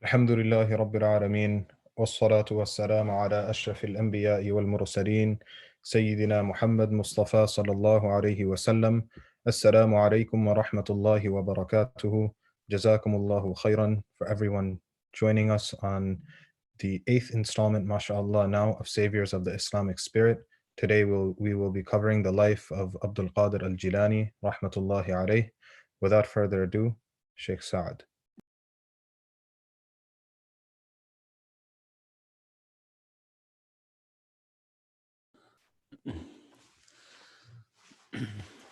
الحمد لله رب العالمين والصلاة والسلام على أشرف الأنبياء والمرسلين سيدنا محمد مصطفى صلى الله عليه وسلم. السلام عليكم ورحمة الله وبركاته. Jazakumullah Khayran for everyone joining us on the 8th installment, mashallah, now of Saviors of the Islamic Spirit. Today we will be covering the life of Al-Qadir al-Jilani, rahmatullahi alayh. Without further ado, Shaykh Sa'ad.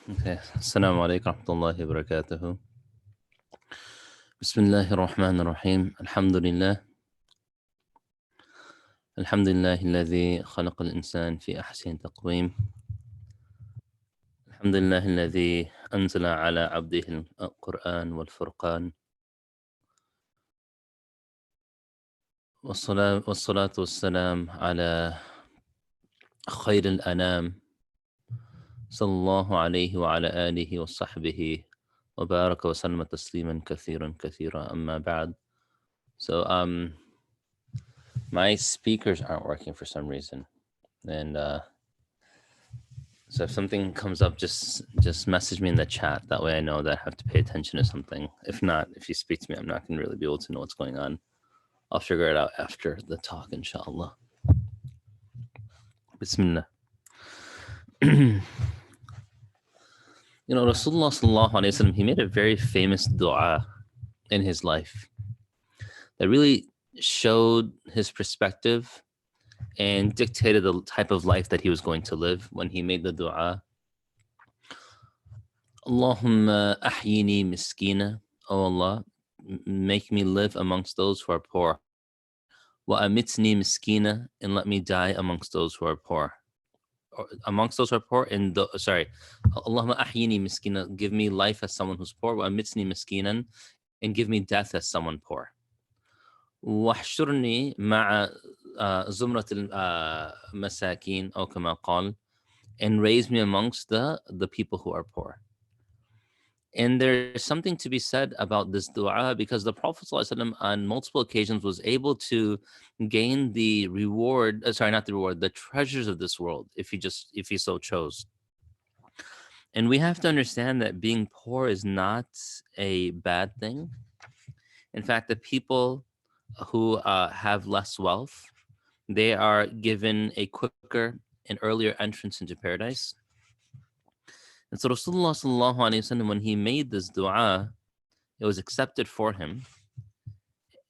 Okay. Assalamualaikum warahmatullahi wabarakatuh. Bismillahirrahmanirrahim. Alhamdulillah. Alhamdulillah alladhi khalaqa al-insan fi ahsin taqweem. Alhamdulillah alladhi anzala ala abdihi al-Quran wal-Furqan. Wassalatu wassalam ala khayr al-anam. Sallallahu alayhi wa ala alihi wa sahbihi wa baraka wa sallama tasliman kathiran amma ba'd. So, my speakers aren't working for some reason, and so if something comes up, just message me in the chat. That way I know that I have to pay attention to something. If not, if you speak to me, I'm not going to really be able to know what's going on. I'll figure it out after the talk, inshallah. Bismillah. Rasulullah sallallahu alaihi wasallam, he made a very famous dua in his life that really showed his perspective and dictated the type of life that he was going to live when he made the dua. Allahumma ahyini miskina. Oh Allah, make me live amongst those who are poor. Wa amitni miskina, and let me die amongst those who are poor. Amongst those who are poor, Allahumma ahyini miskina, give me life as someone who's poor. Wa amitni miskinan, and give me death as someone poor. واحشرني مع زمرة المساكين أو كما قال, and raise me amongst the people who are poor. And there's something to be said about this dua, because the Prophet ﷺ on multiple occasions was able to gain the reward, the treasures of this world, if he so chose. And we have to understand that being poor is not a bad thing. In fact, the people who have less wealth, they are given a quicker and earlier entrance into paradise. And so Rasulullah sallallahu alaihi wasallam, when he made this dua, it was accepted for him.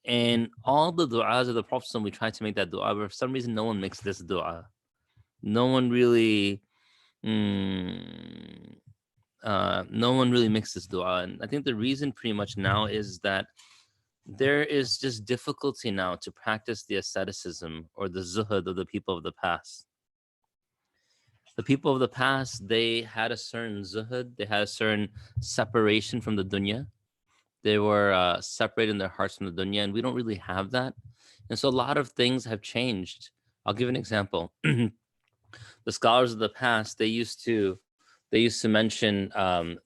And all the du'as of the Prophet, we try to make that dua, but for some reason no one makes this dua. No one really makes this dua. And I think the reason pretty much now is that there is just difficulty now to practice the asceticism or the zuhud of the people of the past. The people of the past, they had a certain zuhud, they had a certain separation from the dunya. They were separating their hearts from the dunya, and we don't really have that. And so a lot of things have changed. I'll give an example. The scholars of the past, they used to mention,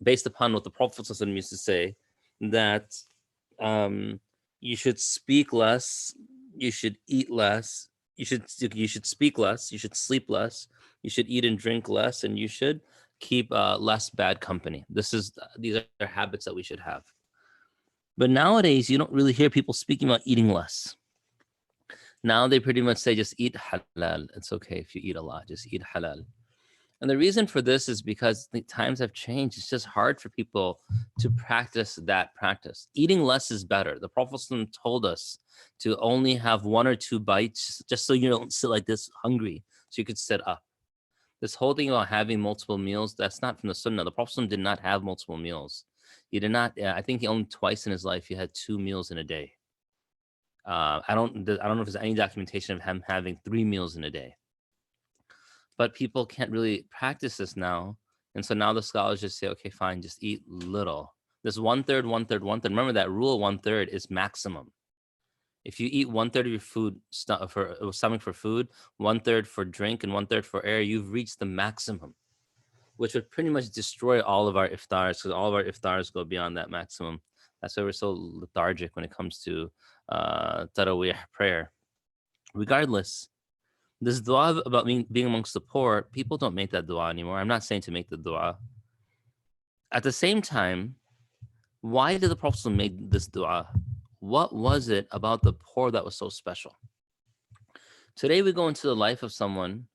based upon what the Prophet used to say, that you should speak less, you should eat less, you should speak less, you should sleep less, you should eat and drink less, and you should keep less bad company. These are habits that we should have. But nowadays, you don't really hear people speaking about eating less. Now they pretty much say, just eat halal. It's okay if you eat a lot, just eat halal. And the reason for this is because the times have changed. It's just hard for people to practice that practice. Eating less is better. The Prophet told us to only have 1 or 2 bites, just so you don't sit like this hungry, so you could sit up. This whole thing about having multiple meals, that's not from the Sunnah. The Prophet did not have multiple meals. He did not. I think he only twice in his life he had 2 meals in a day. I don't know if there's any documentation of him having 3 meals in a day. But people can't really practice this now. And so now the scholars just say, okay, fine, just eat little. This 1/3, 1/3, 1/3. Remember that rule, 1/3 is maximum. If you eat 1/3 of your food stomach for food, 1/3 for drink, and 1/3 for air, you've reached the maximum, which would pretty much destroy all of our iftars, because all of our iftars go beyond that maximum. That's why we're so lethargic when it comes to Taraweeh prayer. Regardless, this dua about being amongst the poor, people don't make that dua anymore. I'm not saying to make the dua. At the same time, why did the Prophet make this dua? What was it about the poor that was so special? Today we go into the life of someone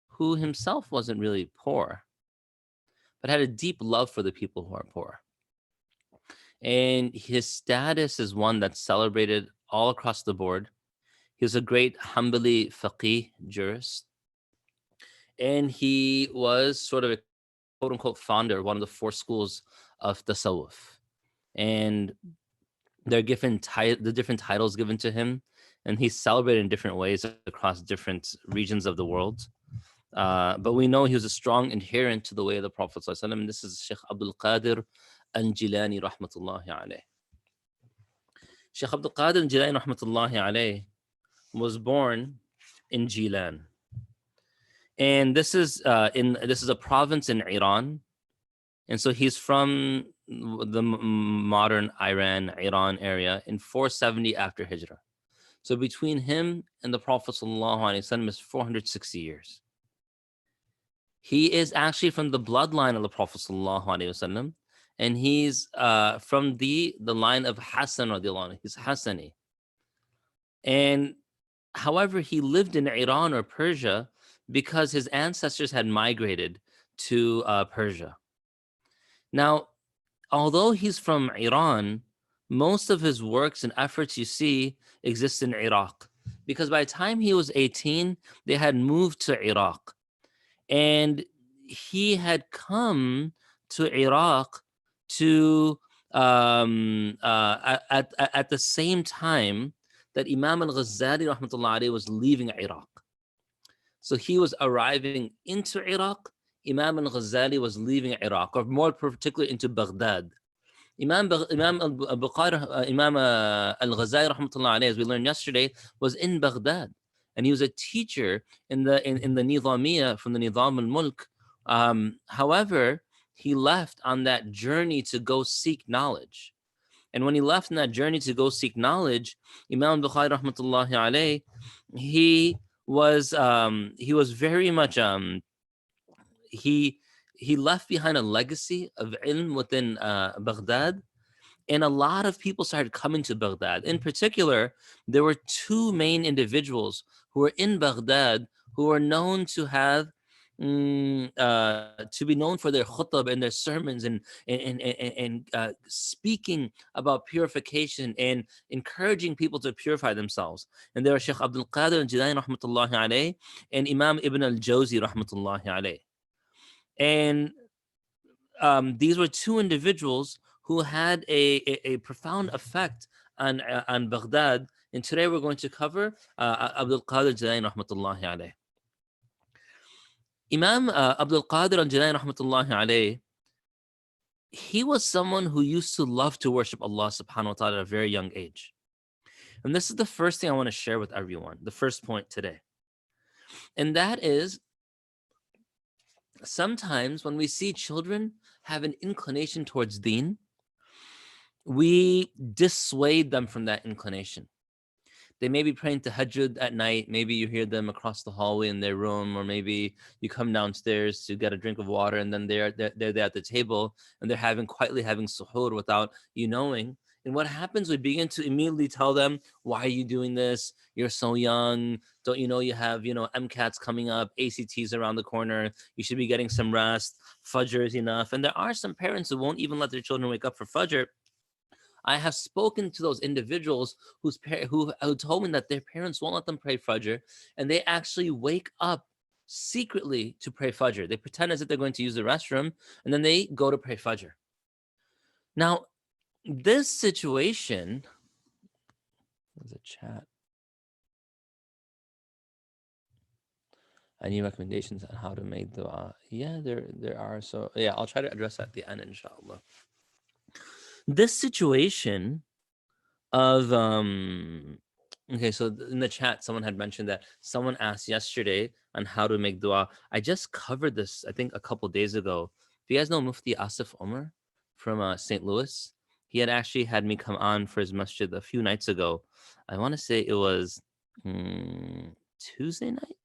who himself wasn't really poor, but had a deep love for the people who are poor. And his status is one that's celebrated all across the board. He was a great Hanbali faqih jurist. And he was sort of a quote unquote founder of one of the four schools of tasawwuf. And they're given the different titles given to him. And he's celebrated in different ways across different regions of the world. But we know he was a strong adherent to the way of the Prophet ﷺ, and this is Shaykh Al-Qadir al-Jilani rahmatullahi alayh. Shaykh Al-Qadir al-Jilani rahmatullahi alayh was born in Jilan. And this is a province in Iran. And so he's from the modern Iran area in 470 after Hijrah. So between him and the Prophet ﷺ is 460 years. He is actually from the bloodline of the Prophet ﷺ, and he's from the line of Hassan radiallahu anhu. He's Hassani. And however, he lived in Iran or Persia because his ancestors had migrated to Persia. Now, although he's from Iran, most of his works and efforts you see exist in Iraq, because by the time he was 18, they had moved to Iraq. And he had come to Iraq to at the same time that Imam al-Ghazali rahmatullahi alayhi was leaving Iraq. So he was arriving into Iraq. Imam al-Ghazali was leaving Iraq, or more particularly into Baghdad. Imam al-Ghazali rahmatullahi alayhi, as we learned yesterday, was in Baghdad. And he was a teacher in the Nizamiya from the Nizam al-Mulk. However, he left on that journey to go seek knowledge. And when he left on that journey to go seek knowledge, Imam Bukhari rahmatullahi alayhi, he was very much he left behind a legacy of ilm within Baghdad. And a lot of people started coming to Baghdad. In particular, there were two main individuals who were in Baghdad who were known to have to be known for their khutab and their sermons and speaking about purification and encouraging people to purify themselves. And there were Shaykh Abdul Qadir al-Jilani rahmatullahi alayh and Imam Ibn al-Jawzi rahmatullahi alayh. And these were two individuals who had a profound effect on Baghdad. And today we're going to cover Abdul Qadir al-Jilani rahmatullahi alayh. Imam Abdul Qadir al-Jilani rahmatullahi alayh, he was someone who used to love to worship Allah subhanahu wa ta'ala at a very young age. And this is the first thing I want to share with everyone, the first point today. And that is, sometimes when we see children have an inclination towards deen, we dissuade them from that inclination. They may be praying tahajjud at night. Maybe you hear them across the hallway in their room, or maybe you come downstairs to get a drink of water, and then they're there at the table, and they're quietly having suhoor without you knowing. And what happens, we begin to immediately tell them, why are you doing this? You're so young. Don't you know you have, MCATs coming up, ACTs around the corner. You should be getting some rest. Fajr is enough. And there are some parents who won't even let their children wake up for Fajr. I have spoken to those individuals who told me that their parents won't let them pray Fajr, and they actually wake up secretly to pray Fajr. They pretend as if they're going to use the restroom, and then they go to pray Fajr. Now, this situation, there's a chat. Any recommendations on how to make dua? Yeah, there are. So yeah, I'll try to address that at the end, inshallah. This situation of okay, so in the chat, someone had mentioned that someone asked yesterday on how to make dua. I just covered this, I think, a couple days ago. Do you guys know Mufti Asif Omar from St. Louis? he had actually had me come on for his masjid a few nights ago. I want to say it was Tuesday night.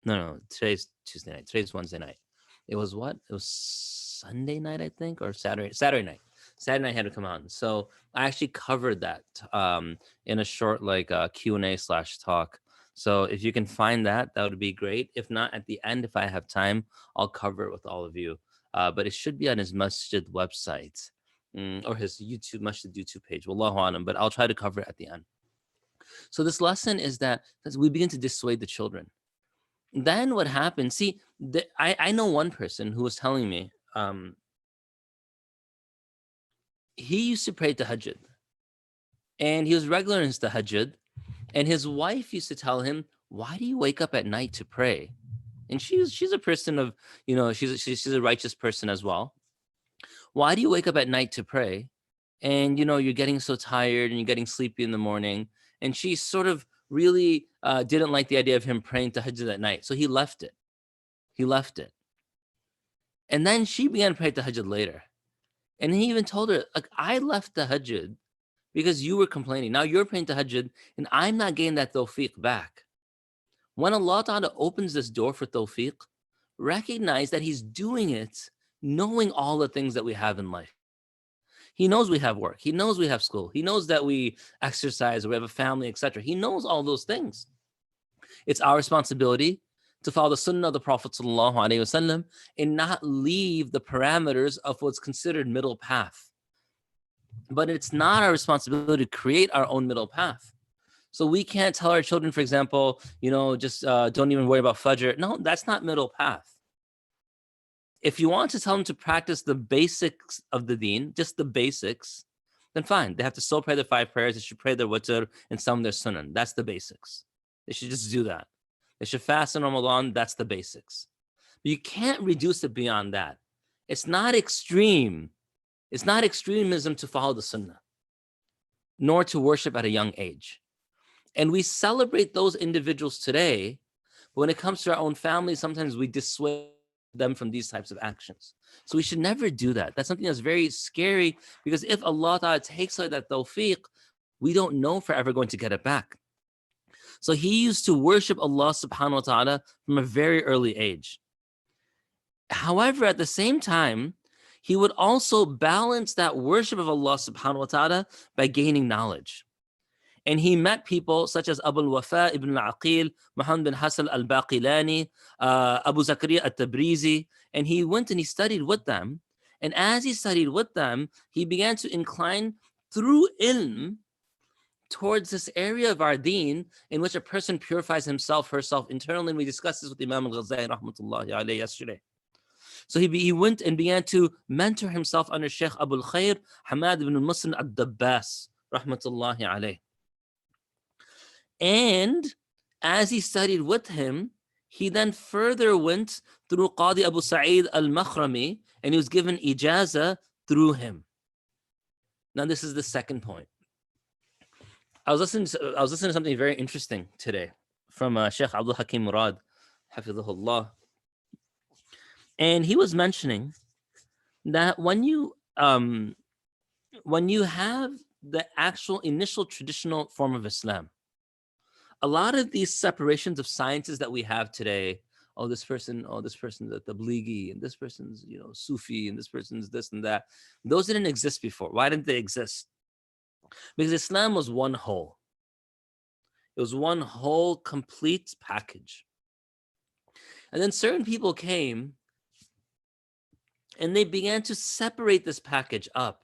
No, today's Tuesday night. Today's Wednesday night. It was what? It was Sunday night, I think, or Saturday night. Saturday night had to come on. So I actually covered that in a short like Q&A / talk. So if you can find that, that would be great. If not, at the end, if I have time, I'll cover it with all of you. But it should be on his masjid website or his masjid YouTube page. Wallahu alam, but I'll try to cover it at the end. So this lesson is that as we begin to dissuade the children, then what happened? See, I know one person who was telling me he used to pray tahajjud, and he was regular in his tahajjud, and his wife used to tell him, "Why do you wake up at night to pray?" And she's a person of, she's a righteous person as well. Why do you wake up at night to pray? And you're getting so tired and you're getting sleepy in the morning. And she sort of really didn't like the idea of him praying tahajjud at night. So he left it. And then she began to pray tahajjud later. And he even told her, like, I left tahajjud because you were complaining. Now you're praying tahajjud and I'm not getting that tawfiq back. When Allah Ta'ala opens this door for tawfiq, recognize that he's doing it knowing all the things that we have in life. He knows we have work. He knows we have school. He knows that we exercise, we have a family, etc. He knows all those things. It's our responsibility to follow the sunnah of the Prophet ﷺ and not leave the parameters of what's considered middle path. But it's not our responsibility to create our own middle path. So we can't tell our children, for example, just don't even worry about Fajr. No, that's not middle path. If you want to tell them to practice the basics of the deen, just the basics, then fine. They have to still pray their 5 prayers. They should pray their witr and some their sunan. That's the basics. They should just do that. They should fast in Ramadan. That's the basics. But you can't reduce it beyond that. It's not extreme. It's not extremism to follow the sunnah, nor to worship at a young age. And we celebrate those individuals today. But when it comes to our own family, sometimes we dissuade them from these types of actions. So we should never do that. That's something that's very scary, because if Allah Ta'ala takes away that tawfiq, we don't know if we're ever going to get it back. So he used to worship Allah subhanahu wa ta'ala from a very early age. However, at the same time, he would also balance that worship of Allah subhanahu wa ta'ala by gaining knowledge. And he met people such as Abu al-Wafa ibn al-Aqil, Muhammad bin Hassan al-Baqilani, Abu Zakaria al-Tabrizi, and he went and he studied with them. And as he studied with them, he began to incline through ilm towards this area of our deen in which a person purifies himself, herself internally. And we discussed this with Imam al-Ghazali rahmatullahi alayhi yesterday. So he went and began to mentor himself under Shaykh Abu al-Khair, Hamad ibn al-Muslim al-Dabbas rahmatullahi alayhi. And as he studied with him, he then further went through Qadi Abu Sa'id al-Makhrami, and he was given ijaza through him. Now, this is the second point. I was listening to something very interesting today from Shaykh Abdul Hakim Murad, hafidhahullah. And he was mentioning that when you have the actual initial traditional form of Islam, a lot of these separations of sciences that we have today, this person's the Tablighi, and this person's, Sufi, and this person's this and that, those didn't exist before. Why didn't they exist? Because Islam was one whole. It was one whole complete package. And then certain people came and they began to separate this package up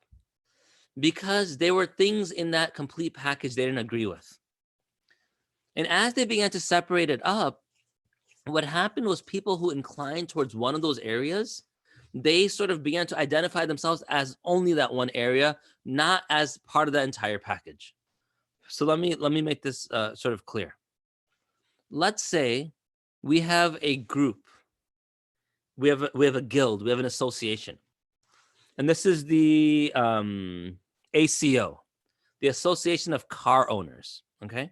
because there were things in that complete package they didn't agree with. And as they began to separate it up, what happened was people who inclined towards one of those areas, they sort of began to identify themselves as only that one area, not as part of the entire package. So let me make this sort of clear. Let's say we have a group, we have a guild, we have an association, and this is the ACO, the Association of Car Owners. Okay.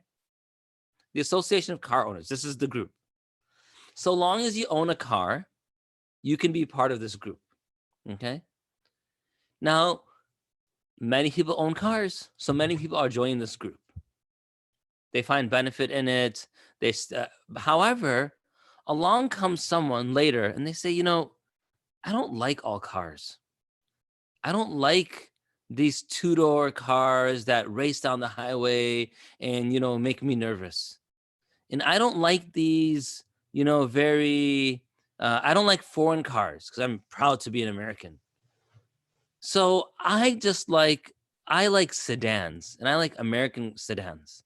The Association of Car Owners. This is the group. So long as you own a car, you can be part of this group. Okay. Now, Many people own cars, so many people are joining this group. They find benefit in it. However, along comes someone later and they say, I don't like all cars. I don't like these two-door cars that race down the highway and, make me nervous. And I don't like these, I don't like foreign cars because I'm proud to be an American. So I like sedans, and I like American sedans.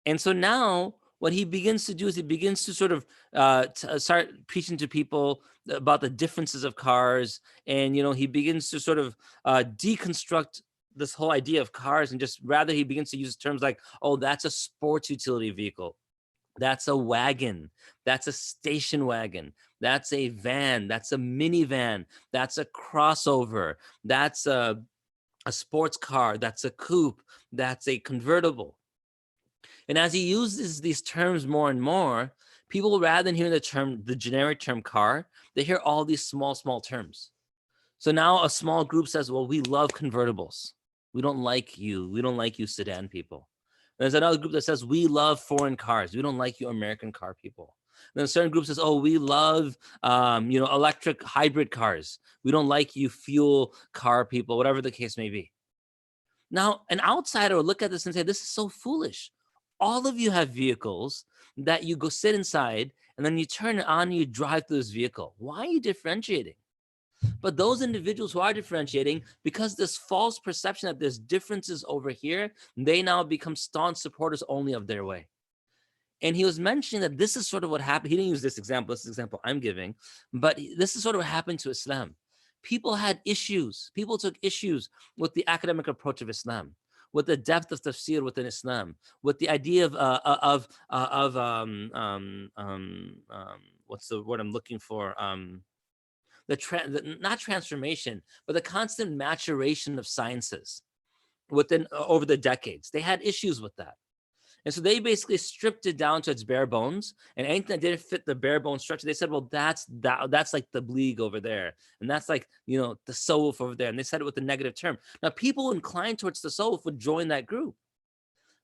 And so now what he begins to do is he begins to sort of start preaching to people about the differences of cars. And, he begins to sort of deconstruct this whole idea of cars, and just rather he begins to use terms like, oh, that's a sports utility vehicle. That's a wagon. That's a station wagon. That's a van. That's a minivan. That's a crossover. That's a sports car. That's a coupe. That's a convertible. And as he uses these terms more and more, people, rather than hearing the generic term car, they hear all these small terms. So now a small group says, well, we love convertibles. We don't like you. We don't like you sedan people. There's another group that says, we love foreign cars. We don't like you American car people. And then a certain group says, oh, we love, electric hybrid cars. We don't like you fuel car people, whatever the case may be. Now, an outsider will look at this and say, this is so foolish. All of you have vehicles that you go sit inside and then you turn it on and you drive through this vehicle. Why are you differentiating? But those individuals who are differentiating, because this false perception that there's differences over here, they now become staunch supporters only of their way. And he was mentioning that this is sort of what happened. He didn't use this is the example I'm giving, but this is sort of what happened to Islam. People had issues. People took issues with the academic approach of Islam, with the depth of tafsir within Islam, with the idea of what's the word I'm looking for? Not transformation, but the constant maturation of sciences within over the decades. They had issues with that. And so they basically stripped it down to its bare bones, and anything that didn't fit the bare bones structure, they said, well, that's like the bleeg over there. And that's like, the tasawwuf over there. And they said it with a negative term. Now, people inclined towards tasawwuf would join that group.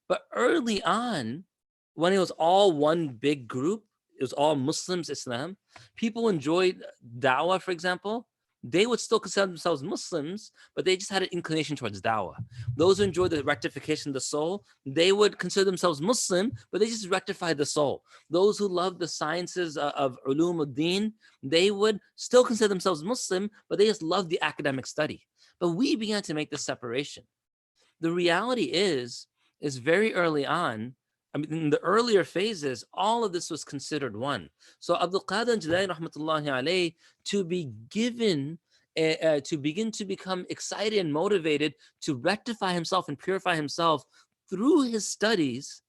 But early on, when it was all one big group, it was all Muslims, Islam, people enjoyed da'wah, for example. They would still consider themselves Muslims, but they just had an inclination towards da'wah. Those who enjoyed the rectification of the soul, they would consider themselves Muslim, but they just rectified the soul. Those who loved the sciences of ulum ad-din, they would still consider themselves Muslim, but they just loved the academic study. But we began to make this separation. The reality is very early on, in the earlier phases, all of this was considered one. So Abdul Qadir Jilani rahmatullahi alayhi, to begin to become excited and motivated to rectify himself and purify himself through his studies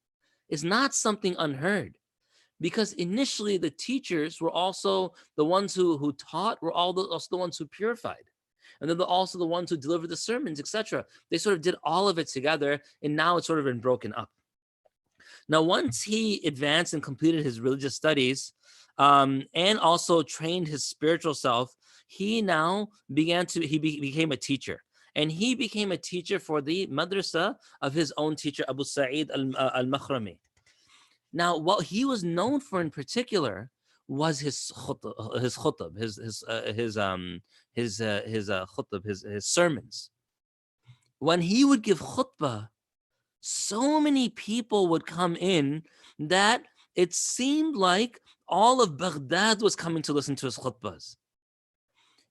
is not something unheard. Because initially the teachers were also the ones who taught, were also the ones who purified. And then also the ones who delivered the sermons, etc. They sort of did all of it together, and now it's sort of been broken up. Now, once he advanced and completed his religious studies, and also trained his spiritual self, he now became a teacher. And he became a teacher for the madrasa of his own teacher, Abu Sa'id al-Makhrami. Now, what he was known for in particular was his khutb, his sermons. When he would give khutbah, so many people would come in that it seemed like all of Baghdad was coming to listen to his khutbahs.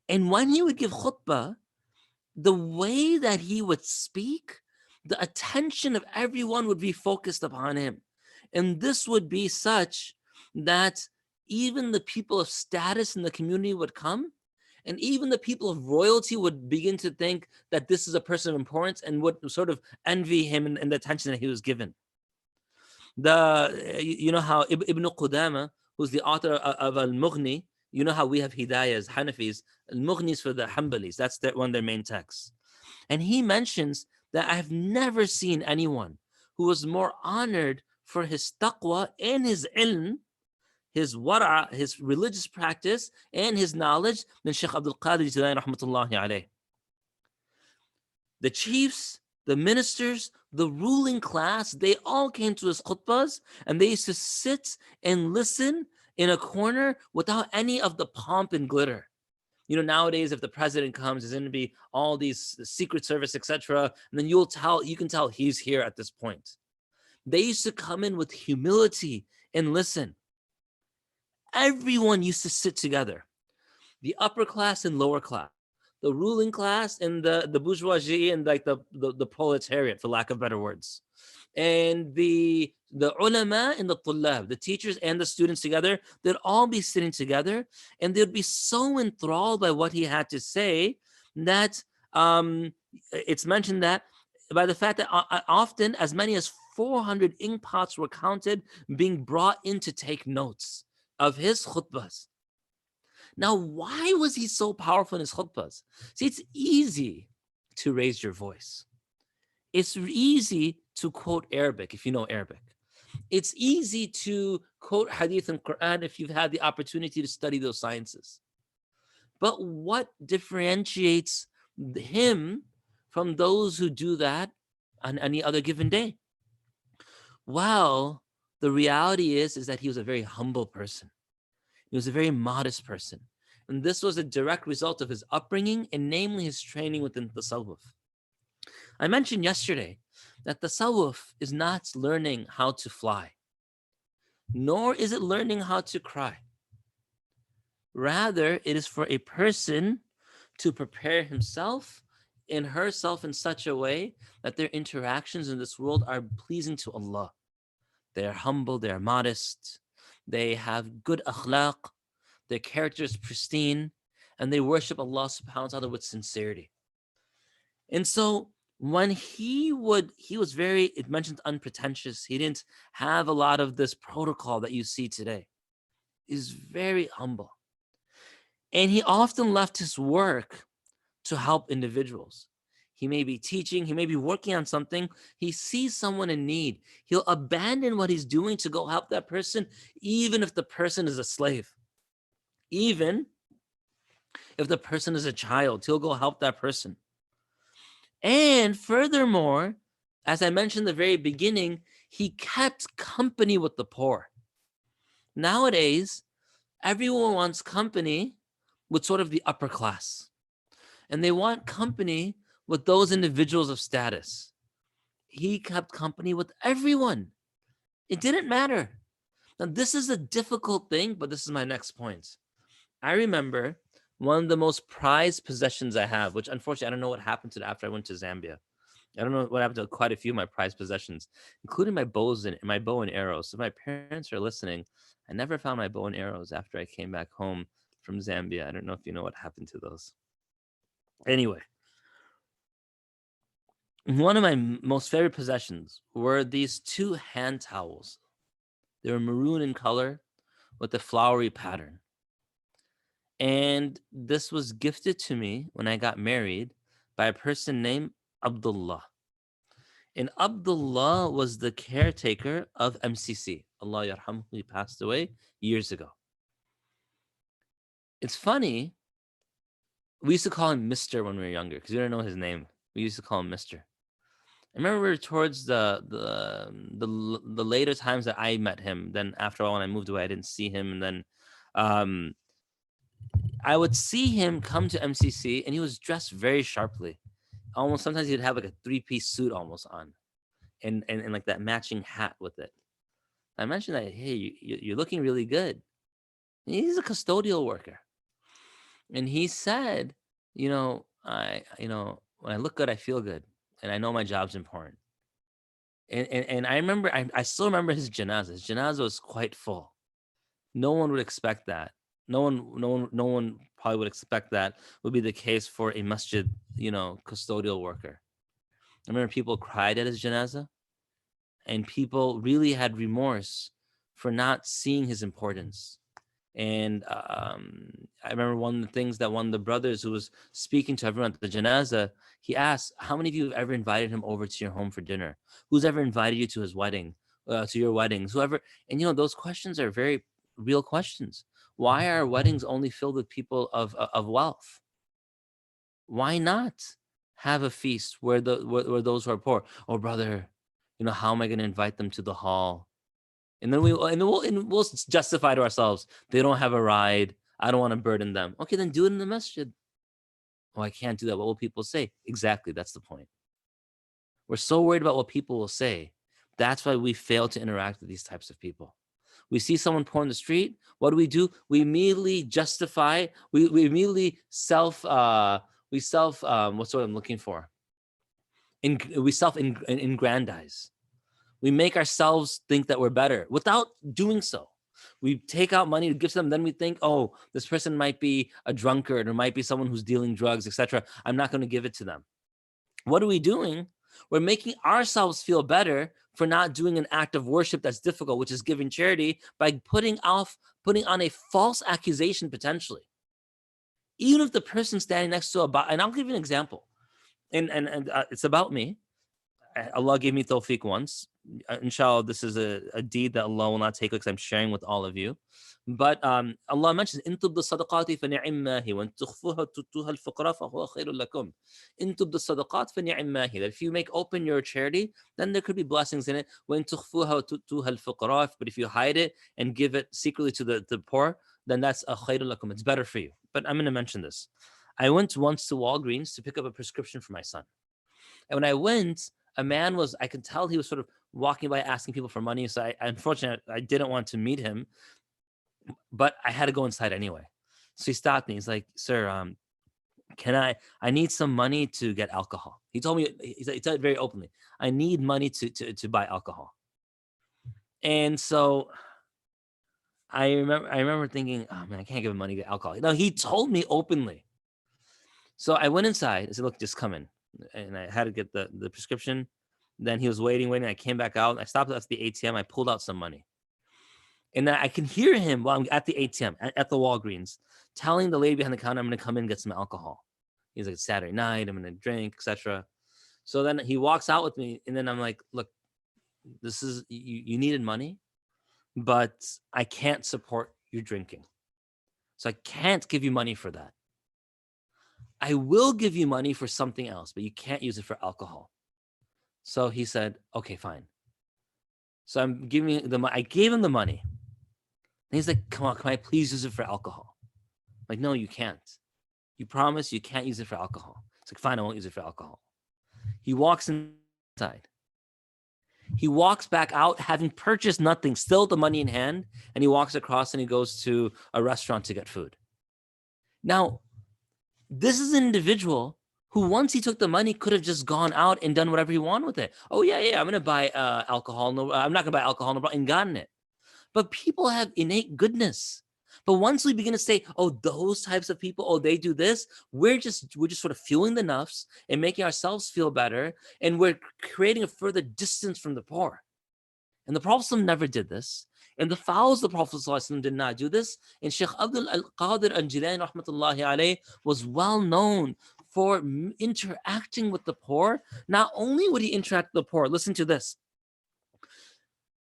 And when he would give khutbah, the way that he would speak, the attention of everyone would be focused upon him. And this would be such that even the people of status in the community would come, and even the people of royalty would begin to think that this is a person of importance and would sort of envy him and the attention that he was given. You know how Ibn Qudama, who's the author of Al-Mughni, you know how we have Hidayahs, Hanafis, Al-Mughnis for the Hanbalis, that's one of their main texts. And he mentions that I have never seen anyone who was more honored for his taqwa and his ilm, his wara', his religious practice, and his knowledge than Shaykh Abdul Qadir Jilani rahmatullahi alayh. The chiefs, the ministers, the ruling class, they all came to his khutbahs, and they used to sit and listen in a corner without any of the pomp and glitter. You know, nowadays, if the president comes, there's going to be all these Secret Service, etc., and then you can tell he's here at this point. They used to come in with humility and listen. Everyone used to sit together, the upper class and lower class, the ruling class and the bourgeoisie and like the proletariat, for lack of better words, and the ulama and the tullab, the teachers and the students together. They'd all be sitting together, and they'd be so enthralled by what he had to say that it's mentioned that by the fact that often as many as 400 ink pots were counted being brought in to take notes of his khutbahs. Now, why was he so powerful in his khutbahs? See, it's easy to raise your voice. It's easy to quote Arabic if you know Arabic. It's easy to quote hadith and Quran if you've had the opportunity to study those sciences. But what differentiates him from those who do that on any other given day? Well, the reality is that he was a very humble person. He was a very modest person. And this was a direct result of his upbringing, and namely his training within tasawwuf. I mentioned yesterday that tasawwuf is not learning how to fly, nor is it learning how to cry. Rather, it is for a person to prepare himself and herself in such a way that their interactions in this world are pleasing to Allah. They are humble, they are modest, they have good akhlaq, their character is pristine, and they worship Allah subhanahu wa ta'ala with sincerity. And so when he was very, it mentions unpretentious. He didn't have a lot of this protocol that you see today. He's very humble. And he often left his work to help individuals. He may be teaching, he may be working on something. He sees someone in need. He'll abandon what he's doing to go help that person, even if the person is a slave. Even if the person is a child, he'll go help that person. And furthermore, as I mentioned in the very beginning, he kept company with the poor. Nowadays, everyone wants company with sort of the upper class, and they want company with those individuals of status. He kept company with everyone. It didn't matter. Now, this is a difficult thing, but this is my next point. I remember one of the most prized possessions I have, which unfortunately I don't know what happened to it after I went to Zambia. I don't know what happened to quite a few of my prized possessions, including my bows and my bow and arrows. So if my parents are listening, I never found my bow and arrows after I came back home from Zambia. I don't know if you know what happened to those. Anyway, one of my most favorite possessions were these two hand towels. They were maroon in color with a flowery pattern. And this was gifted to me when I got married by a person named Abdullah. And Abdullah was the caretaker of MCC. Allah yarhamhu, he passed away years ago. It's funny, we used to call him Mr. when we were younger because we didn't know his name. We used to call him Mr. I remember towards the later times that I met him. Then after a while, when I moved away, I didn't see him. And then I would see him come to MCC, and he was dressed very sharply. Almost sometimes he'd have like a 3-piece suit almost on, and like that matching hat with it. I mentioned that, hey, you're looking really good. And he's a custodial worker, and he said, when I look good, I feel good, and I know my job's important. And I remember, I still remember his janazah. His janazah was quite full. No one would expect that. No one probably would expect that would be the case for a masjid, custodial worker. I remember people cried at his janazah, and people really had remorse for not seeing his importance. And I remember one of the things that one of the brothers who was speaking to everyone at the janazah, he asked, how many of you have ever invited him over to your home for dinner? Who's ever invited you to his wedding, to your weddings? Whoever? And those questions are very real questions. Why are weddings only filled with people of wealth? Why not? Have a feast where those who are poor. Oh, brother, how am I going to invite them to the hall? And then we'll justify to ourselves, they don't have a ride. I don't want to burden them. Okay, then do it in the masjid. Oh, I can't do that. What will people say? Exactly, that's the point. We're so worried about what people will say. That's why we fail to interact with these types of people. We see someone poor in the street. What do? We immediately justify. We immediately what's what I'm looking for? We self-aggrandize. We make ourselves think that we're better without doing so. We take out money to give to them, then we think, oh, this person might be a drunkard or might be someone who's dealing drugs, etc. I'm not going to give it to them. What are we doing? We're making ourselves feel better for not doing an act of worship that's difficult, which is giving charity, by putting on a false accusation potentially. Even if the person standing next to and I'll give you an example, and it's about me. Allah gave me tawfiq once. Inshallah, this is a deed that Allah will not take because I'm sharing with all of you. But Allah mentions, إِن تُبْدُ الصَّدَقَاتِ فَنِعِمَّ هِي وَإِن تُخْفُوهَا تُؤْتُوهَا الْفُقَرَاءَ فَهُوَ خَيْرٌ لَكُمْ. إِن تُبْدُ الصَّدَقَاتِ فَنِعِمَّ هِي. That if you make open your charity, then there could be blessings in it. وَإِن تُخْفُوهَا تُؤْتُوهَا الْفُقَرَاءَ. But if you hide it and give it secretly to the poor, then that's a خَيْرٌ لَكُمْ. It's better for you. But I'm going to mention this. I went once to Walgreens to pick up a prescription for my son. And when I went, a man I could tell he was sort of walking by asking people for money. So unfortunately, I didn't want to meet him, but I had to go inside anyway. So he stopped me. He's like, sir, I need some money to get alcohol. He told me, he said it very openly, I need money to buy alcohol. And so I remember thinking, oh man, I can't give him money to get alcohol. No, he told me openly. So I went inside. I said, look, just come in. And I had to get the prescription. Then he was waiting. I came back out. I stopped at the ATM. I pulled out some money. And then I can hear him while I'm at the ATM, at the Walgreens, telling the lady behind the counter, I'm going to come in and get some alcohol. He's like, it's Saturday night. I'm going to drink, etc. So then he walks out with me. And then I'm like, look, this is, you needed money, but I can't support your drinking. So I can't give you money for that. I will give you money for something else, but you can't use it for alcohol. So he said, okay, fine. So I gave him the money. And he's like, come on, can I please use it for alcohol? I'm like, no, you can't. You promise you can't use it for alcohol. It's like, fine, I won't use it for alcohol. He walks inside. He walks back out having purchased nothing, still the money in hand, and he walks across and he goes to a restaurant to get food. Now, this is an individual who, once he took the money, could have just gone out and done whatever he wanted with it. Oh, yeah, I'm going to buy alcohol. No, I'm not going to buy alcohol, and gotten it. But people have innate goodness. But once we begin to say, oh, those types of people, oh, they do this, we're just sort of fueling the nafs and making ourselves feel better, and we're creating a further distance from the poor. And the Prophet never did this. And the followers of the Prophet did not do this. And Shaykh al-Qadir al-Jilani rahmatullahi alayhi was well known for interacting with the poor. Not only would he interact with the poor, listen to this,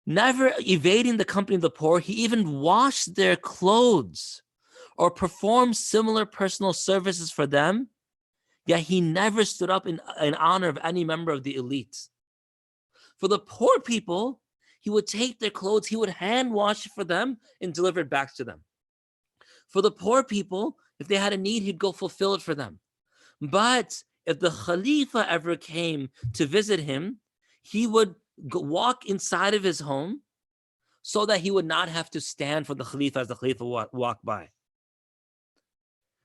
never evading the company of the poor, he even washed their clothes or performed similar personal services for them, yet he never stood up in honor of any member of the elite. For the poor people, he would take their clothes, he would hand wash it for them and deliver it back to them. For the poor people, if they had a need, he'd go fulfill it for them. But if the Khalifa ever came to visit him, he would walk inside of his home so that he would not have to stand for the Khalifa as the Khalifa walked by.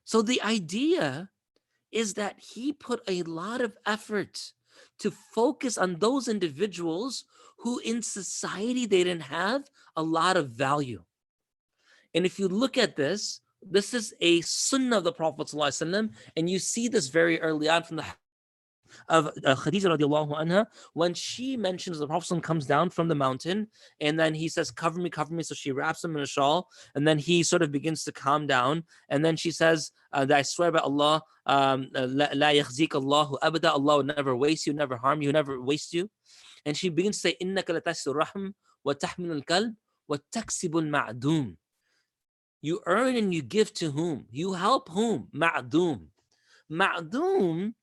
So the idea is that he put a lot of effort to focus on those individuals who in society they didn't have a lot of value. And if you look at this is a sunnah of the Prophet ﷺ, and you see this very early on from the of Khadija radiallahu anha, when she mentions the Prophet comes down from the mountain, and then he says, cover me. So she wraps him in a shawl, and then he sort of begins to calm down. And then she says, that I swear by Allah, la yakhzik Allahu abada, Allah will never waste you, never harm you, never waste you. And she begins to say, innaka latasilu rahm wa tahmil al-kalb wa taksibu al-ma'dum. You earn and you give to whom? You help whom? Ma'dum. Ma'dum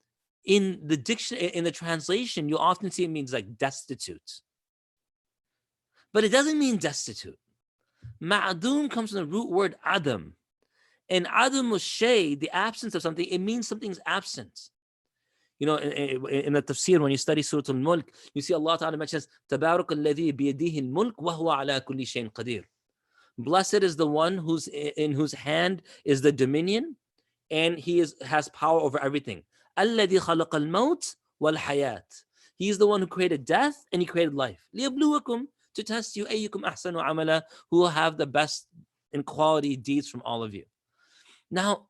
In the dictionary, in the translation, you often see it means like destitute. But it doesn't mean destitute. Ma'adum comes from the root word adam. And adam shay, the absence of something, it means something's absent. You know, in the tafsir, when you study Surah Al-Mulk, you see Allah Ta'ala mentions, Tabarak alladhi biyadihi al-mulk wa huwa ala kulli shayin qadir. Blessed is the one in whose hand is the dominion, and he has power over everything. Alladhi khalaqa al-maut wal-hayat. He is the one who created death and he created life. لِيَبْلُوَكُمْ, to test you, ayyukum ahsanu amala, who will have the best in quality deeds from all of you. Now,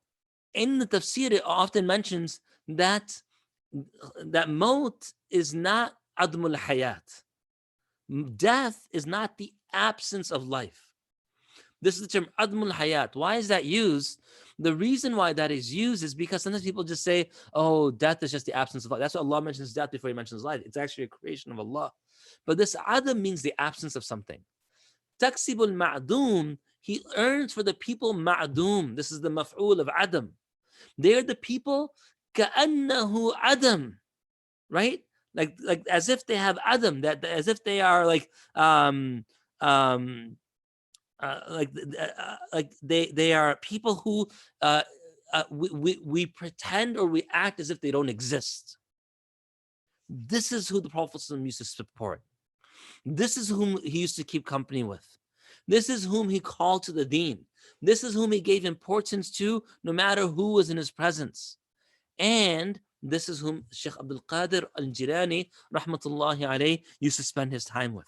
in the tafsir, it often mentions that maut is not admul hayat. Death is not the absence of life. This is the term admul hayat. Why is that used? The reason why that is used is because sometimes people just say, oh, death is just the absence of life. That's why Allah mentions death before he mentions life. It's actually a creation of Allah. But this adam means the absence of something. Taksibul ma'dum, he earns for the people ma'dum. This is the maf'ul of adam. They're the people ka'annahu adam, right? Like as if they have adam, that as if they are like they are people who we pretend or we act as if they don't exist. This is who the Prophet used to support. This is whom he used to keep company with. This is whom he called to the deen. This is whom he gave importance to, no matter who was in his presence. And this is whom Shaykh al-Qadir al-Jilani, rahmatullahi alayhi, used to spend his time with.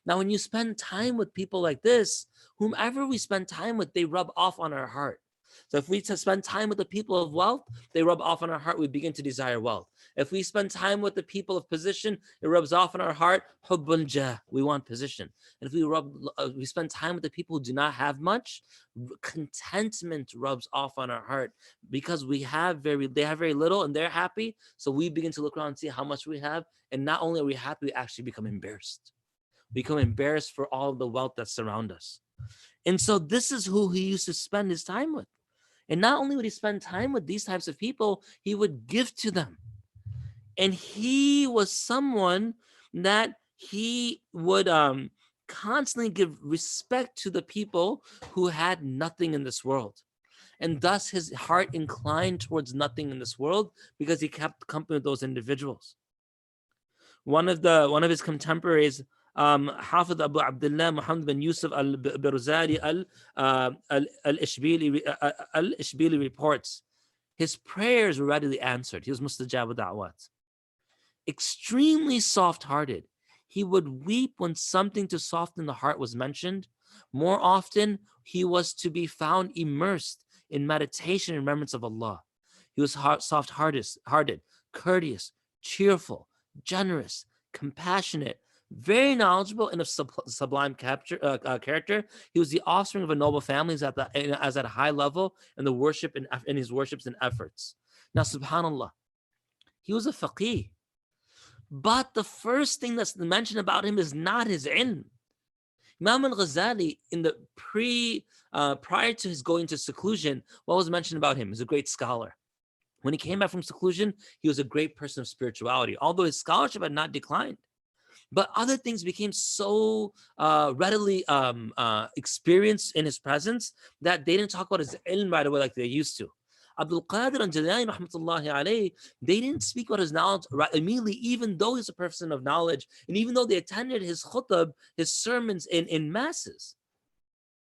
Now, when you spend time with people like this, whomever we spend time with, they rub off on our heart. So if we spend time with the people of wealth, they rub off on our heart, we begin to desire wealth. If we spend time with the people of position, it rubs off on our heart, hubbul jah, we want position. And if we spend time with the people who do not have much, contentment rubs off on our heart, because they have very little and they're happy. So we begin to look around and see how much we have. And not only are we happy, we actually become embarrassed. Become embarrassed for all of the wealth that surround us. And so this is who he used to spend his time with. And not only would he spend time with these types of people, he would give to them. And he was someone that he would constantly give respect to the people who had nothing in this world. And thus his heart inclined towards nothing in this world, because he kept company with those individuals. One of his contemporaries, Hafid Abu Abdullah Muhammad bin Yusuf al-Birzali al-Ishbili reports, his prayers were readily answered. He was mustajab da'wat. Extremely soft-hearted. He would weep when something to soften the heart was mentioned. More often, he was to be found immersed in meditation and remembrance of Allah. He was soft-hearted, courteous, cheerful, generous, compassionate, very knowledgeable, and of sublime character. He was the offspring of a noble family, as at a high level in the worship and in his worships and efforts. Now, subhanallah, he was a faqih. But the first thing that's mentioned about him is not his ilm. Imam al-Ghazali, in the prior to his going to seclusion, what was mentioned about him? He was a great scholar. When he came back from seclusion, he was a great person of spirituality, although his scholarship had not declined. But other things became so readily experienced in his presence that they didn't talk about his ilm right away like they used to. Abdul Qadir and Jilani, rahmatullahi alayhi, they didn't speak about his knowledge right immediately, even though he's a person of knowledge, and even though they attended his khutbah, his sermons in masses.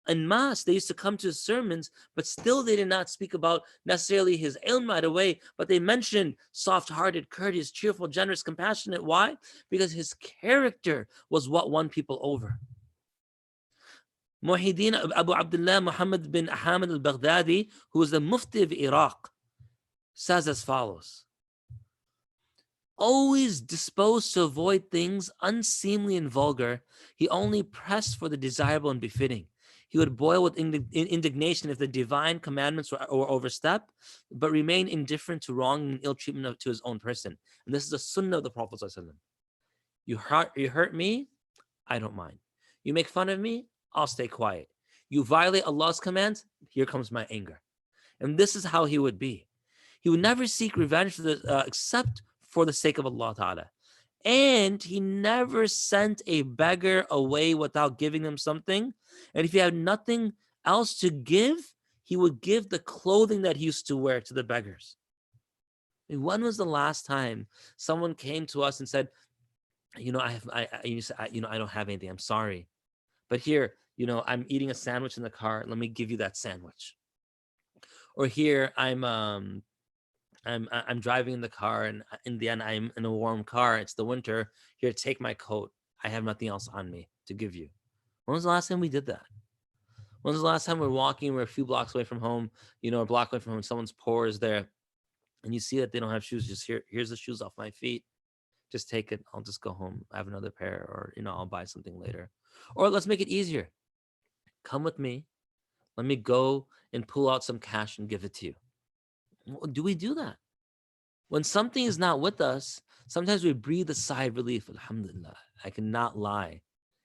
In mass, they used to come to his sermons, but still they did not speak about necessarily his ilm right away, but they mentioned soft-hearted, courteous, cheerful, generous, compassionate. Why? Because his character was what won people over. Muhyiddin Abu Abdullah Muhammad bin Hamid al-Baghdadi, who was the Mufti of Iraq, says as follows: always disposed to avoid things unseemly and vulgar, he only pressed for the desirable and befitting. He would boil with indignation if the divine commandments were overstepped, but remain indifferent to wrong and ill treatment to his own person. And this is the sunnah of the Prophet ﷺ. You hurt me, I don't mind. You make fun of me, I'll stay quiet. You violate Allah's commands, here comes my anger. And this is how he would be. He would never seek revenge except for the sake of Allah Ta'ala. And he never sent a beggar away without giving them something. And if he had nothing else to give, he would give the clothing that he used to wear to the beggars. And when was the last time someone came to us and said, you know, I don't have anything. I'm sorry, but here, you know, I'm eating a sandwich in the car. Let me give you that sandwich. Or here, I'm driving in the car, and in the end, I'm in a warm car. It's the winter. Here, take my coat. I have nothing else on me to give you. When was the last time we did that? When was the last time we're walking? We're a few blocks away from home. You know, a block away from home. Someone's poor is there, and you see that they don't have shoes. Just here's the shoes off my feet. Just take it. I'll just go home. I have another pair, or you know, I'll buy something later. Or let's make it easier. Come with me. Let me go and pull out some cash and give it to you. Do we do that? When something is not with us, sometimes we breathe a sigh of relief. Alhamdulillah, I cannot lie.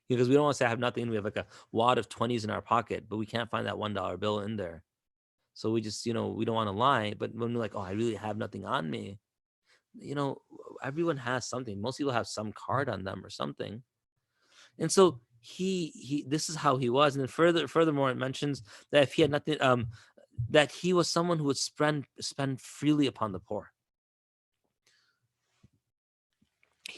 Because we don't want to say I have nothing. We have like a wad of 20s in our pocket, but we can't find that $1 bill in there. So we just, you know, we don't want to lie. But when we're like, oh, I really have nothing on me, you know, everyone has something. Most people have some card on them or something. And so he this is how he was. And then furthermore, it mentions that if he had nothing, that he was someone who would spend freely upon the poor.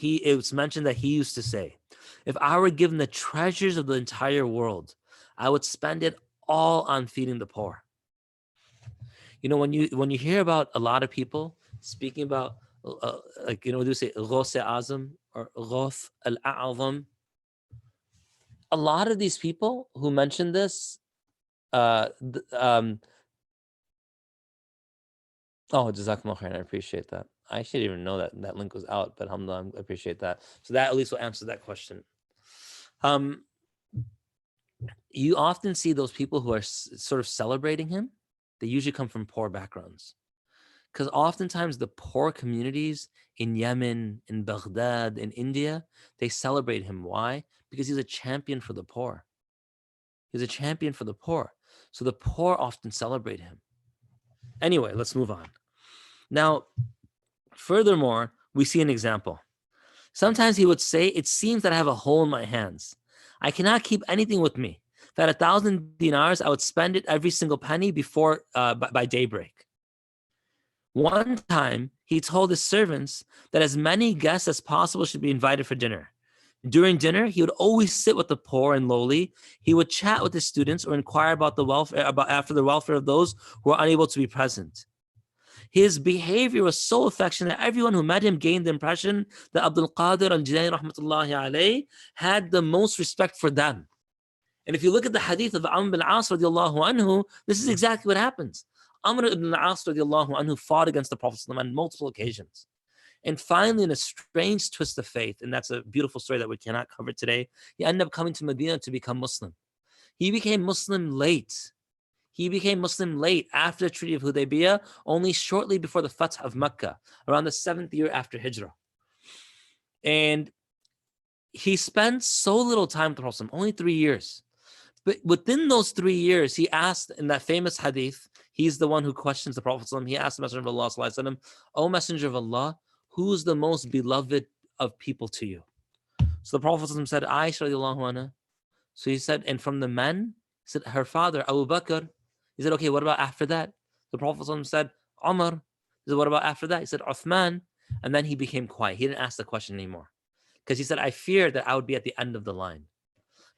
It was mentioned that he used to say, if I were given the treasures of the entire world, I would spend it all on feeding the poor. You know, when you hear about a lot of people speaking about, like, you know, they say Ghaus Azam or Ghaus al-A'zam, a lot of these people who mention this, oh, Jazakumullah Khayran, I appreciate that. I actually didn't even know that link was out, but alhamdulillah, I appreciate that. So that at least will answer that question. You often see those people who are sort of celebrating him. They usually come from poor backgrounds. Because oftentimes the poor communities in Yemen, in Baghdad, in India, they celebrate him. Why? Because he's a champion for the poor. He's a champion for the poor. So the poor often celebrate him. Anyway, let's move on. Now, furthermore, we see an example. Sometimes he would say, it seems that I have a hole in my hands. I cannot keep anything with me. If I had 1,000 dinars, I would spend it every single penny before by daybreak. One time, he told his servants that as many guests as possible should be invited for dinner. During dinner, he would always sit with the poor and lowly. He would chat with his students or inquire about the welfare of those who are unable to be present. His behavior was so affectionate that everyone who met him gained the impression that Al-Qadir al-Jilani rahmatullahi alayhi had the most respect for them. And if you look at the hadith of Amr bin As radiallahu anhu, this is exactly what happens. Amr ibn As radiallahu anhu fought against the Prophet on multiple occasions. And finally, in a strange twist of faith, and that's a beautiful story that we cannot cover today, he ended up coming to Medina to become Muslim. He became Muslim late. After the Treaty of Hudaybiyah, only shortly before the Fath of Mecca, around the 7th year after Hijrah. And he spent so little time with the Prophet, only 3 years. But within those 3 years, he asked in that famous hadith, he's the one who questions the Prophet. He asked the Messenger of Allah, O Messenger of Allah, who's the most beloved of people to you? So the Prophet said, Aisha radiallahu anha. So he said, and from the men, he said, her father, Abu Bakr. He said, okay, what about after that? The Prophet said, Umar. He said, what about after that? He said, Uthman. And then he became quiet. He didn't ask the question anymore. Because he said, I feared that I would be at the end of the line.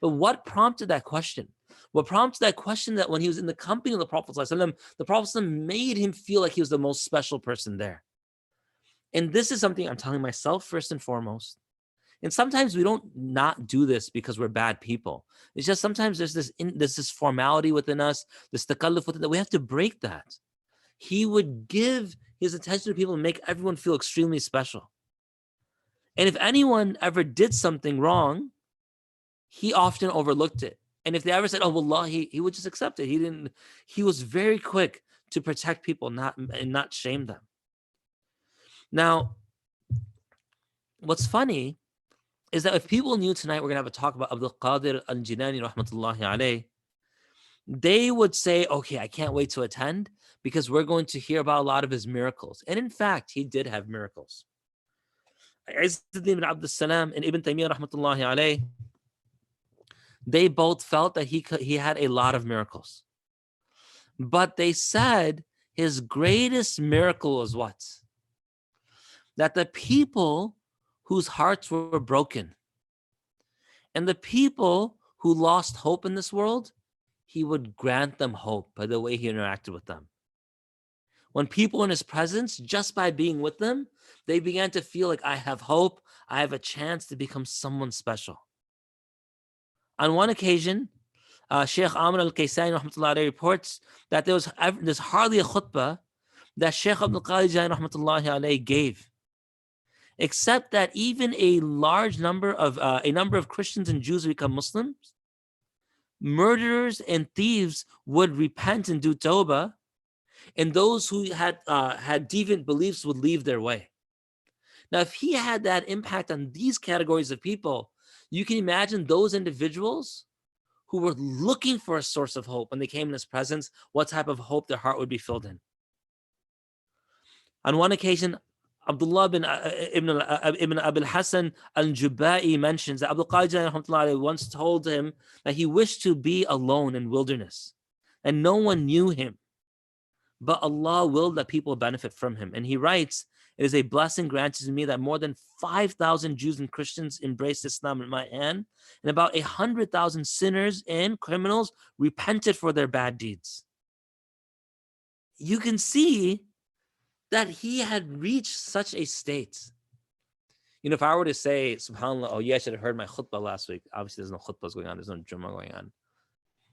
But what prompted that question? What prompted that question that when he was in the company of the Prophet, the Prophet made him feel like he was the most special person there. And this is something I'm telling myself first and foremost. And sometimes we don't not do this because we're bad people. It's just sometimes there's this formality within us, this takalluf within that. We have to break that. He would give his attention to people and make everyone feel extremely special. And if anyone ever did something wrong, he often overlooked it. And if they ever said, oh, wallah, he would just accept it. He was very quick to protect people and not shame them. Now, what's funny is that if people knew tonight we're going to have a talk about Al-Qadir al-Jilani rahmatullahi alayh, they would say, okay, I can't wait to attend, because we're going to hear about a lot of his miracles. And in fact, he did have miracles. Izzuddin ibn Abdul Salam and Ibn Taymiyyah rahmatullahi alayh, they both felt that he had a lot of miracles. But they said his greatest miracle was what? That the people whose hearts were broken and the people who lost hope in this world, he would grant them hope by the way he interacted with them. When people in his presence, just by being with them, they began to feel like, I have hope, I have a chance to become someone special. On one occasion, Shaykh Amr al-Kaysani rahmatullahi alayhi reports that there's hardly a khutbah that Shaykh al-Qadir rahmatullahi alayhi gave, except that even a number of Christians and Jews become Muslims, murderers and thieves would repent and do tawbah, and those who had deviant beliefs would leave their way. Now, if he had that impact on these categories of people, you can imagine those individuals who were looking for a source of hope when they came in his presence, what type of hope their heart would be filled in. On one occasion, Abdullah ibn Abil Hassan al-Jubai mentions that Abdul Qadir once told him that he wished to be alone in wilderness and no one knew him, but Allah willed that people benefit from him. And he writes, it is a blessing granted to me that more than 5,000 Jews and Christians embraced Islam in my hand, and about 100,000 sinners and criminals repented for their bad deeds. You can see that he had reached such a state. You know, if I were to say, subhanAllah, oh yeah, I should have heard my khutbah last week. Obviously, there's no khutbahs going on. There's no Jummah going on.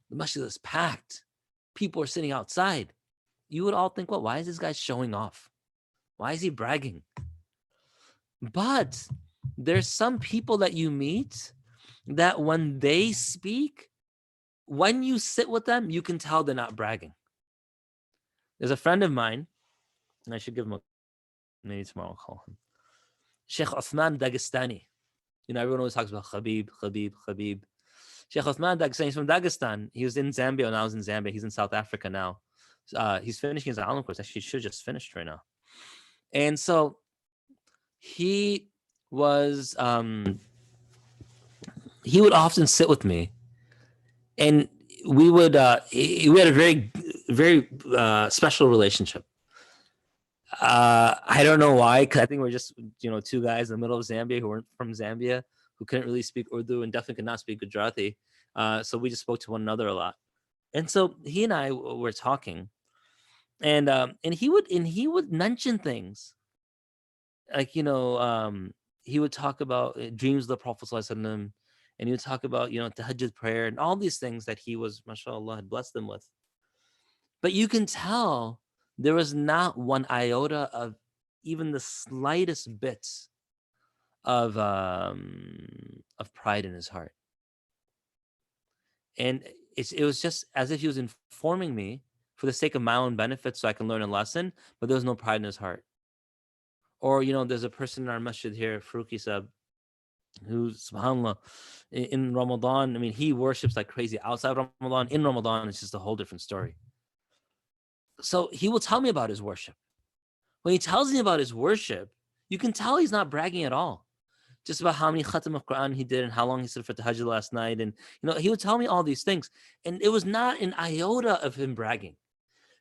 The masjid is packed. People are sitting outside. You would all think, well, why is this guy showing off? Why is he bragging? But there's some people that you meet that when they speak, when you sit with them, you can tell they're not bragging. There's a friend of mine, and I should give him maybe tomorrow I'll call him. Shaykh Uthman Dagestani. You know, everyone always talks about Khabib. Shaykh Uthman Dagestani, he's from Dagestan. He was in Zambia when I was in Zambia. He's in South Africa now. He's finishing his Alam course. Actually, he should have just finished right now. And so he was, he would often sit with me, and we had a very, very special relationship. I don't know why, because I think we're just, two guys in the middle of Zambia who weren't from Zambia, who couldn't really speak Urdu and definitely could not speak Gujarati. So we just spoke to one another a lot. And so he and I were talking, and he would mention things like, he would talk about dreams of the Prophet ﷺ, and he would talk about, tahajjud prayer and all these things that he was, mashallah, had blessed them with. But you can tell there was not one iota of even the slightest bits of pride in his heart. And it was just as if he was informing me for the sake of my own benefit so I can learn a lesson, but there was no pride in his heart. Or, there's a person in our masjid here, Faruqi Sab, who, subhanAllah, in Ramadan, I mean, he worships like crazy. Outside of Ramadan, in Ramadan, it's just a whole different story. So he will tell me about his worship. When he tells me about his worship, you can tell he's not bragging at all. Just about how many khatam of Quran he did and how long he stood for tahajjud last night. And, he would tell me all these things. And it was not an iota of him bragging.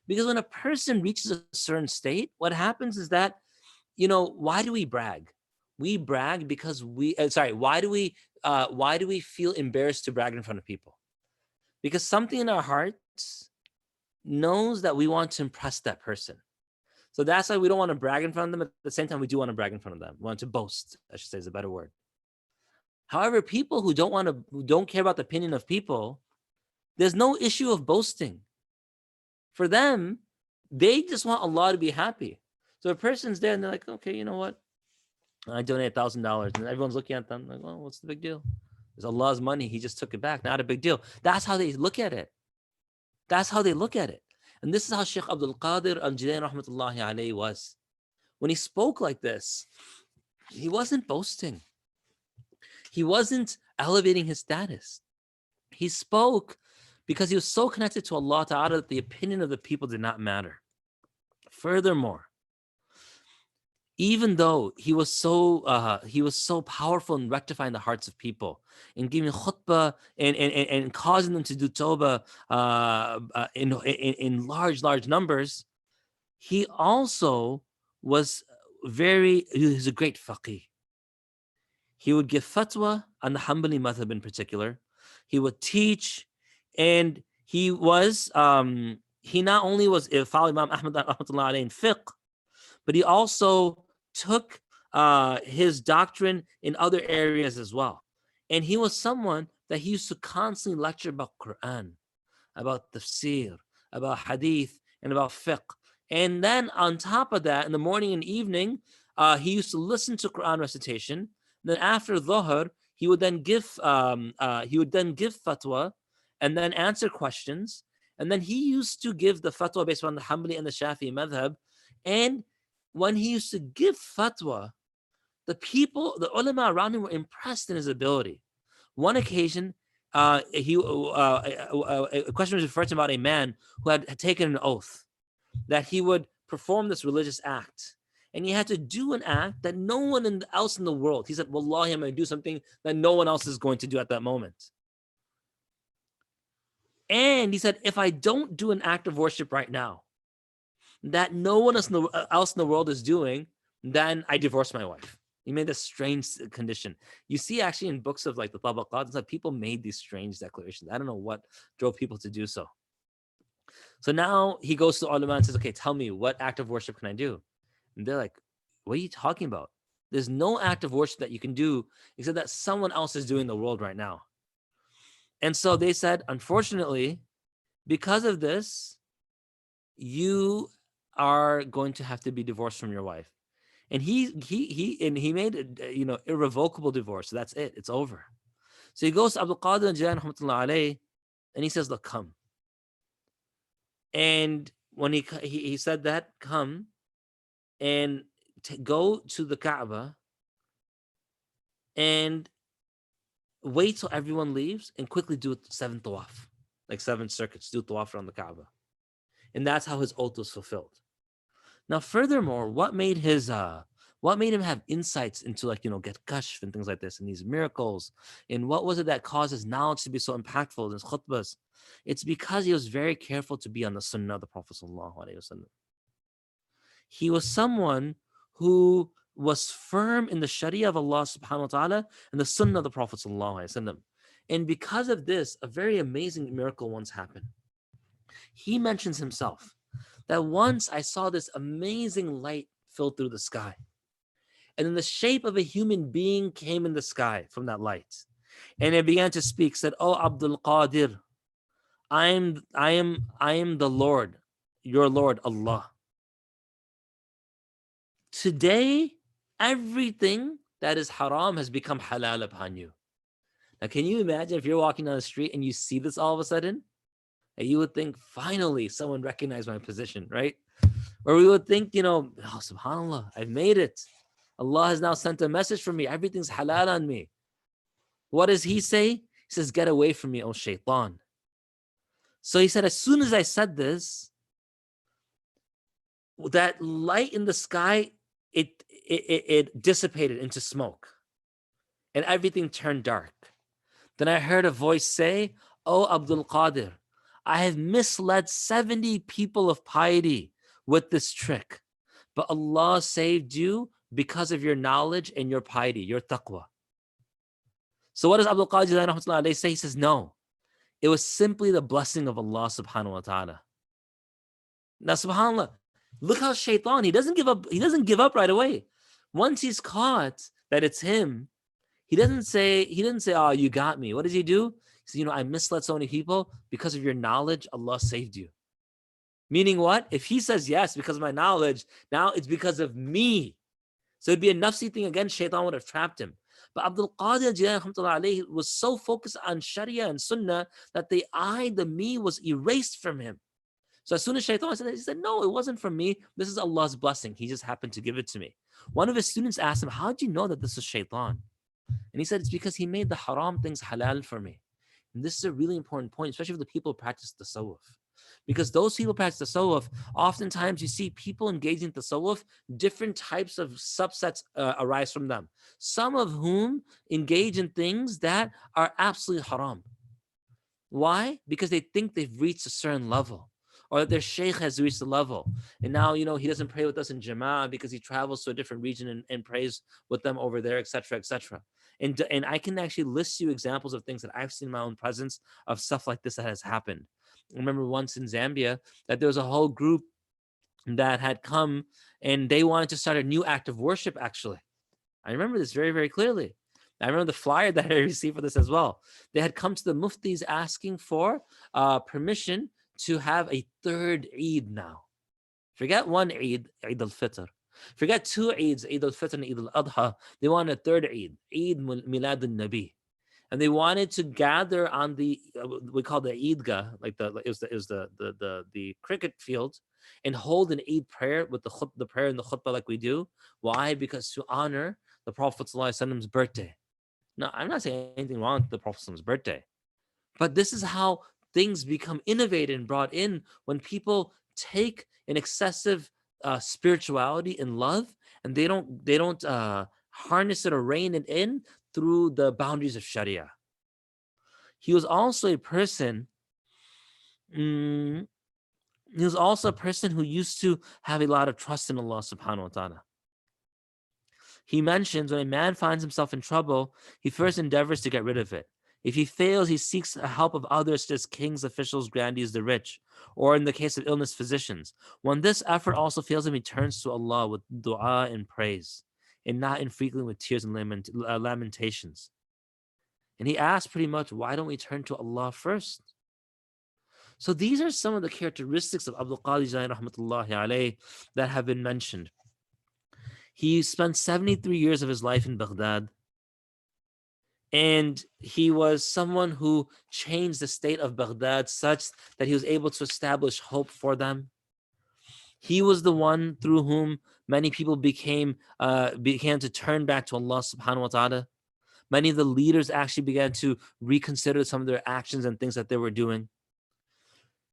Because when a person reaches a certain state, what happens is that, why do we brag? We brag because why do we feel embarrassed to brag in front of people? Because something in our hearts knows that we want to impress that person. So that's why we don't want to brag in front of them. At the same time, we do want to brag in front of them. We want to boast, I should say is a better word. However, people who don't care about the opinion of people, there's no issue of boasting. For them, they just want Allah to be happy. So a person's there and they're like, okay, you know what? I donate $1,000, and everyone's looking at them like, well, what's the big deal? It's Allah's money. He just took it back. Not a big deal. That's how they look at it. And this is how Shaykh Abdul Qadir al-Jilani rahmatullahi alayhi was. When he spoke like this, he wasn't boasting. He wasn't elevating his status. He spoke because he was so connected to Allah Ta'ala that the opinion of the people did not matter. Furthermore, even though he was so powerful in rectifying the hearts of people, in giving khutbah and causing them to do tawbah in large numbers, he also was he was a great faqih. He would give fatwa on the Hanbali madhab in particular. He would teach, and he not only was following Imam Ahmad rahmatullah in fiqh, but he also took his doctrine in other areas as well. And he was someone that he used to constantly lecture about Quran, about tafsir, about hadith, and about fiqh. And then on top of that, in the morning and evening, he used to listen to Quran recitation. Then after Dhuhr, he would then give fatwa, and then answer questions. And then he used to give the fatwa based on the Hanbali and the Shafi'i madhab. And when he used to give fatwa, the ulama around him were impressed in his ability. One occasion, a question was referred to about a man who had taken an oath that he would perform this religious act. And he had to do an act that no one else in the world. He said, Wallahi, I'm going to do something that no one else is going to do at that moment. And he said, if I don't do an act of worship right now that no one else in the world is doing, then I divorce my wife. He made a strange condition. You see, actually, in books of like the Tabaqat, that people made these strange declarations. I don't know what drove people to do so. So now he goes to the ulama and says, okay, tell me, what act of worship can I do? And they're like, what are you talking about? There's no act of worship that you can do except that someone else is doing in the world right now. And so they said, unfortunately, because of this, you are going to have to be divorced from your wife. And he made it, irrevocable divorce. So that's it. It's over. So he goes to Al-Qadir al-Jilani and he says, look, come. And when he said that, come and go to the Kaaba and wait till everyone leaves and quickly do 7 tawaf, like 7 circuits, do tawaf around the Kaaba. And that's how his oath was fulfilled. Now, furthermore, what made him have insights into get kashf and things like this and these miracles? And what was it that caused his knowledge to be so impactful in his khutbahs? It's because he was very careful to be on the sunnah of the Prophet sallallahu alaihi wasallam. He was someone who was firm in the sharia of Allah subhanahu wa ta'ala and the sunnah of the Prophet sallallahu alaihi wasallam. And because of this, a very amazing miracle once happened. He mentions himself that once I saw this amazing light fill through the sky. And then the shape of a human being came in the sky from that light. And it began to speak, said, "Oh Abdul Qadir, I am the Lord, your Lord, Allah. Today, everything that is haram has become halal upon you." Now, can you imagine if you're walking down the street and you see this all of a sudden? And you would think, finally, someone recognized my position, right? Or we would think, oh, subhanAllah, I've made it. Allah has now sent a message for me. Everything's halal on me. What does he say? He says, get away from me, O shaitan. So he said, as soon as I said this, that light in the sky, it dissipated into smoke. And everything turned dark. Then I heard a voice say, "Oh Abdul Qadir, I have misled 70 people of piety with this trick, but Allah saved you because of your knowledge and your piety, your taqwa." So what does Abdul Qadir say? He says, no, it was simply the blessing of Allah subhanahu wa ta'ala. Now, subhanAllah, look how shaitan, he doesn't give up right away. Once he's caught that it's him, he didn't say, "Oh, you got me." What does he do? He says, I misled so many people because of your knowledge, Allah saved you. Meaning what? If he says yes because of my knowledge, now it's because of me. So it'd be a nafsi thing again, shaitan would have trapped him. But Abdul Qadir al-Jilani was so focused on Sharia and Sunnah that the me was erased from him. So as soon as shaitan said that, he said, no, it wasn't from me. This is Allah's blessing. He just happened to give it to me. One of his students asked him, how did you know that this was shaitan? And he said, it's because he made the haram things halal for me. And this is a really important point, especially for the people who practice tasawwuf. Because those people practice tasawwuf, oftentimes you see people engaging tasawwuf, different types of subsets arise from them. Some of whom engage in things that are absolutely haram. Why? Because they think they've reached a certain level, or that their sheikh has reached a level. And now, he doesn't pray with us in Jama'ah because he travels to a different region and prays with them over there, etc., etc. And I can actually list you examples of things that I've seen in my own presence of stuff like this that has happened. I remember once in Zambia that there was a whole group that had come and they wanted to start a new act of worship, actually. I remember this very, very clearly. I remember the flyer that I received for this as well. They had come to the muftis asking for permission to have a third Eid now. Forget one Eid, Eid al-Fitr. Forget two Eids, Eid al-Fitr and Eid al-Adha. They want a third Eid, Eid Milad al-Nabi. And they wanted to gather on the we call the Eidgah, like the cricket field, and hold an Eid prayer with the prayer and the khutbah like we do. Why? Because to honor the Prophet's birthday. Now, I'm not saying anything wrong with the Prophet's birthday, but this is how things become innovated and brought in when people take an excessive spirituality and love, and they don't harness it or rein it in through the boundaries of Sharia. He was also a person. He was also a person who used to have a lot of trust in Allah Subhanahu wa Taala. He mentions when a man finds himself in trouble, he first endeavors to get rid of it. If he fails, he seeks the help of others, such as kings, officials, grandees, the rich, or in the case of illness, physicians. When this effort also fails him, he turns to Allah with dua and praise, and not infrequently with tears and lamentations. And he asks pretty much, why don't we turn to Allah first? So these are some of the characteristics of Abdul Qadir Jilani rahmatullahi alayh that have been mentioned. He spent 73 years of his life in Baghdad, and he was someone who changed the state of Baghdad such that he was able to establish hope for them. He was the one through whom many people began to turn back to Allah subhanahu wa ta'ala. Many of the leaders actually began to reconsider some of their actions and things that they were doing.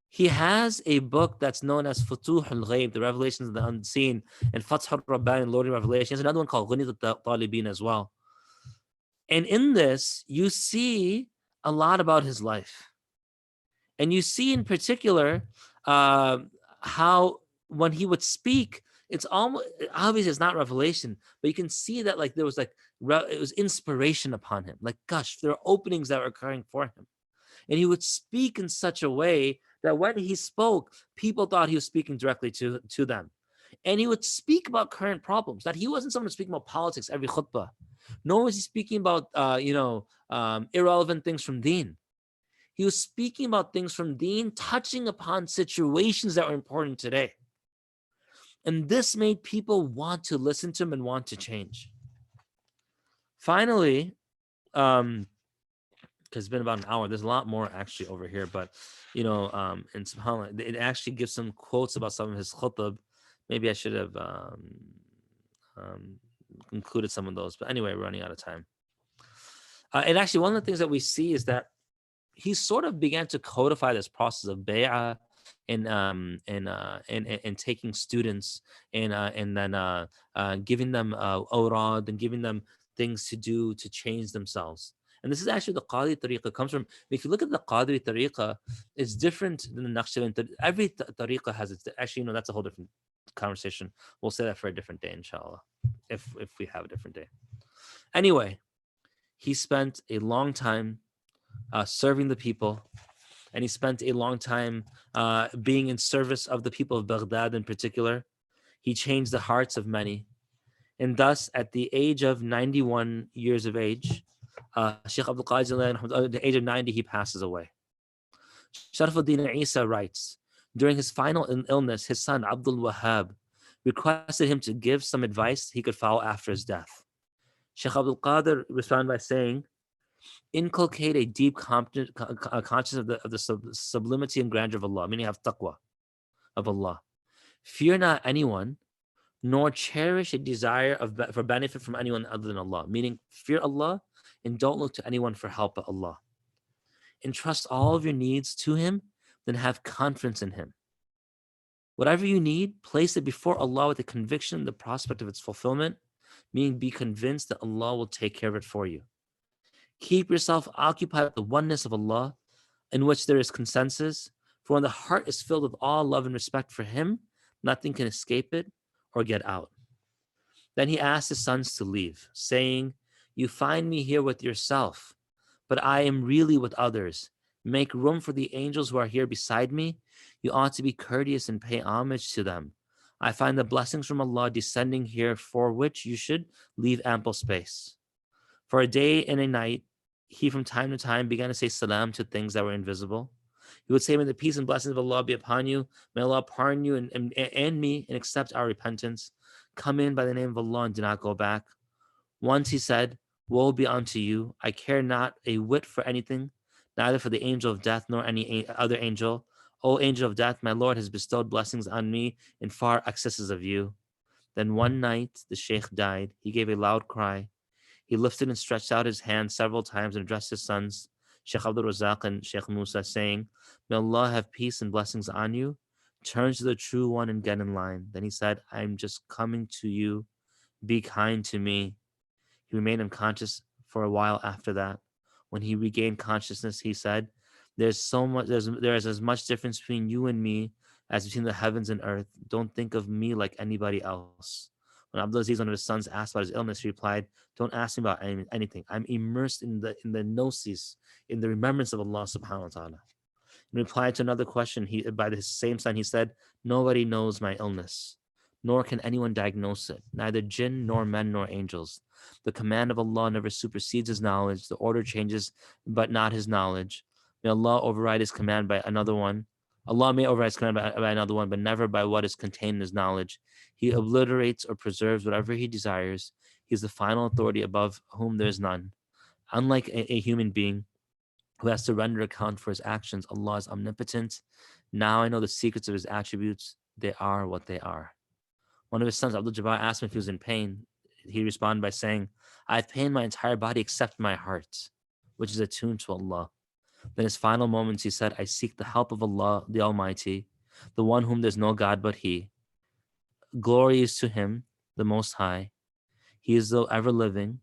He has a book that's known as Futuh al-Ghayb, the Revelations of the Unseen, and Fath al-Rabbani, and Lord of Revelation. There's another one called Ghuniyat al-Talibin as well. And in this, you see a lot about his life. And you see in particular how when he would speak, it's almost obviously it's not revelation, but you can see that like there was like it was inspiration upon him. Like, gosh, there are openings that were occurring for him. And he would speak in such a way that when he spoke, people thought he was speaking directly to them. And he would speak about current problems. That he wasn't someone speaking about politics every khutbah. Nor was he speaking about irrelevant things from deen. He was speaking about things from deen, touching upon situations that were important today. And this made people want to listen to him and want to change. Finally, because it's been about an hour, there's a lot more actually over here, but and subhanAllah, it actually gives some quotes about some of his khutbah. Maybe I should have included some of those, but anyway, we're running out of time. And actually, one of the things that we see is that he sort of began to codify this process of bay'ah and taking students and then giving them awrad and giving them things to do to change themselves. And this is actually the Qadri tariqah comes from. If you look at the Qadri tariqah, it's different than the Naqshbandi. Every tariqah has its. Actually, that's a whole different conversation. We'll say that for a different day, inshallah, if we have a different day. Anyway, he spent a long time serving the people, and he spent a long time being in service of the people of Baghdad in particular. He changed the hearts of many, and thus, at the age of 91 years of age, Shaykh Abdul Qadir, at the age of 90, he passes away. Sharafuddin Isa writes, during his final illness, his son Abdul Wahhab requested him to give some advice he could follow after his death. Shaykh Abdul Qadir responded by saying, inculcate a deep consciousness of the sublimity and grandeur of Allah, meaning have taqwa of Allah. Fear not anyone, nor cherish a desire for benefit from anyone other than Allah, meaning fear Allah and don't look to anyone for help but Allah. Entrust all of your needs to Him, then have confidence in Him. Whatever you need, place it before Allah with the conviction and the prospect of its fulfillment, meaning be convinced that Allah will take care of it for you. Keep yourself occupied with the oneness of Allah, in which there is consensus. For when the heart is filled with awe, love, and respect for Him, nothing can escape it or get out. Then he asked his sons to leave, saying, "You find me here with yourself, but I am really with others. Make room for the angels who are here beside me. You ought to be courteous and pay homage to them. I find the blessings from Allah descending here, for which you should leave ample space." For a day and a night, he from time to time began to say salam to things that were invisible. He would say, "May the peace and blessings of Allah be upon you. May Allah pardon you and me and accept our repentance. Come in by the name of Allah and do not go back." Once he said, "Woe be unto you. I care not a whit for anything, neither for the angel of death nor any other angel. O angel of death, my Lord has bestowed blessings on me in far excesses of you." Then one night the Shaykh died. He gave a loud cry. He lifted and stretched out his hand several times and addressed his sons, Shaykh Abdul Razak and Shaykh Musa, saying, "May Allah have peace and blessings on you. Turn to the true one and get in line." Then he said, "I'm just coming to you. Be kind to me." He remained unconscious for a while after that. When he regained consciousness, he said, there is as much difference between you and me as between the heavens and earth. Don't think of me like anybody else." When Abdulaziz, one of his sons, asked about his illness, he replied, "Don't ask me about anything. I'm immersed in the gnosis, in the remembrance of Allah subhanahu wa ta'ala." In reply to another question by the same son, he said, "Nobody knows my illness, nor can anyone diagnose it, neither jinn nor men nor angels. The command of Allah never supersedes His knowledge. The order changes, but not His knowledge. May Allah override His command by another one. Allah may override His command by another one, but never by what is contained in His knowledge. He obliterates or preserves whatever He desires. He is the final authority above whom there is none. Unlike a human being who has to render account for his actions, Allah is omnipotent. Now I know the secrets of His attributes. They are what they are." One of his sons, Abdul Jabbar, asked him if he was in pain. He responded by saying, "I have pain in my entire body except my heart, which is attuned to Allah." Then his final moments, he said, "I seek the help of Allah, the Almighty, the one whom there's no God but He. Glory is to Him, the Most High. He is the ever living.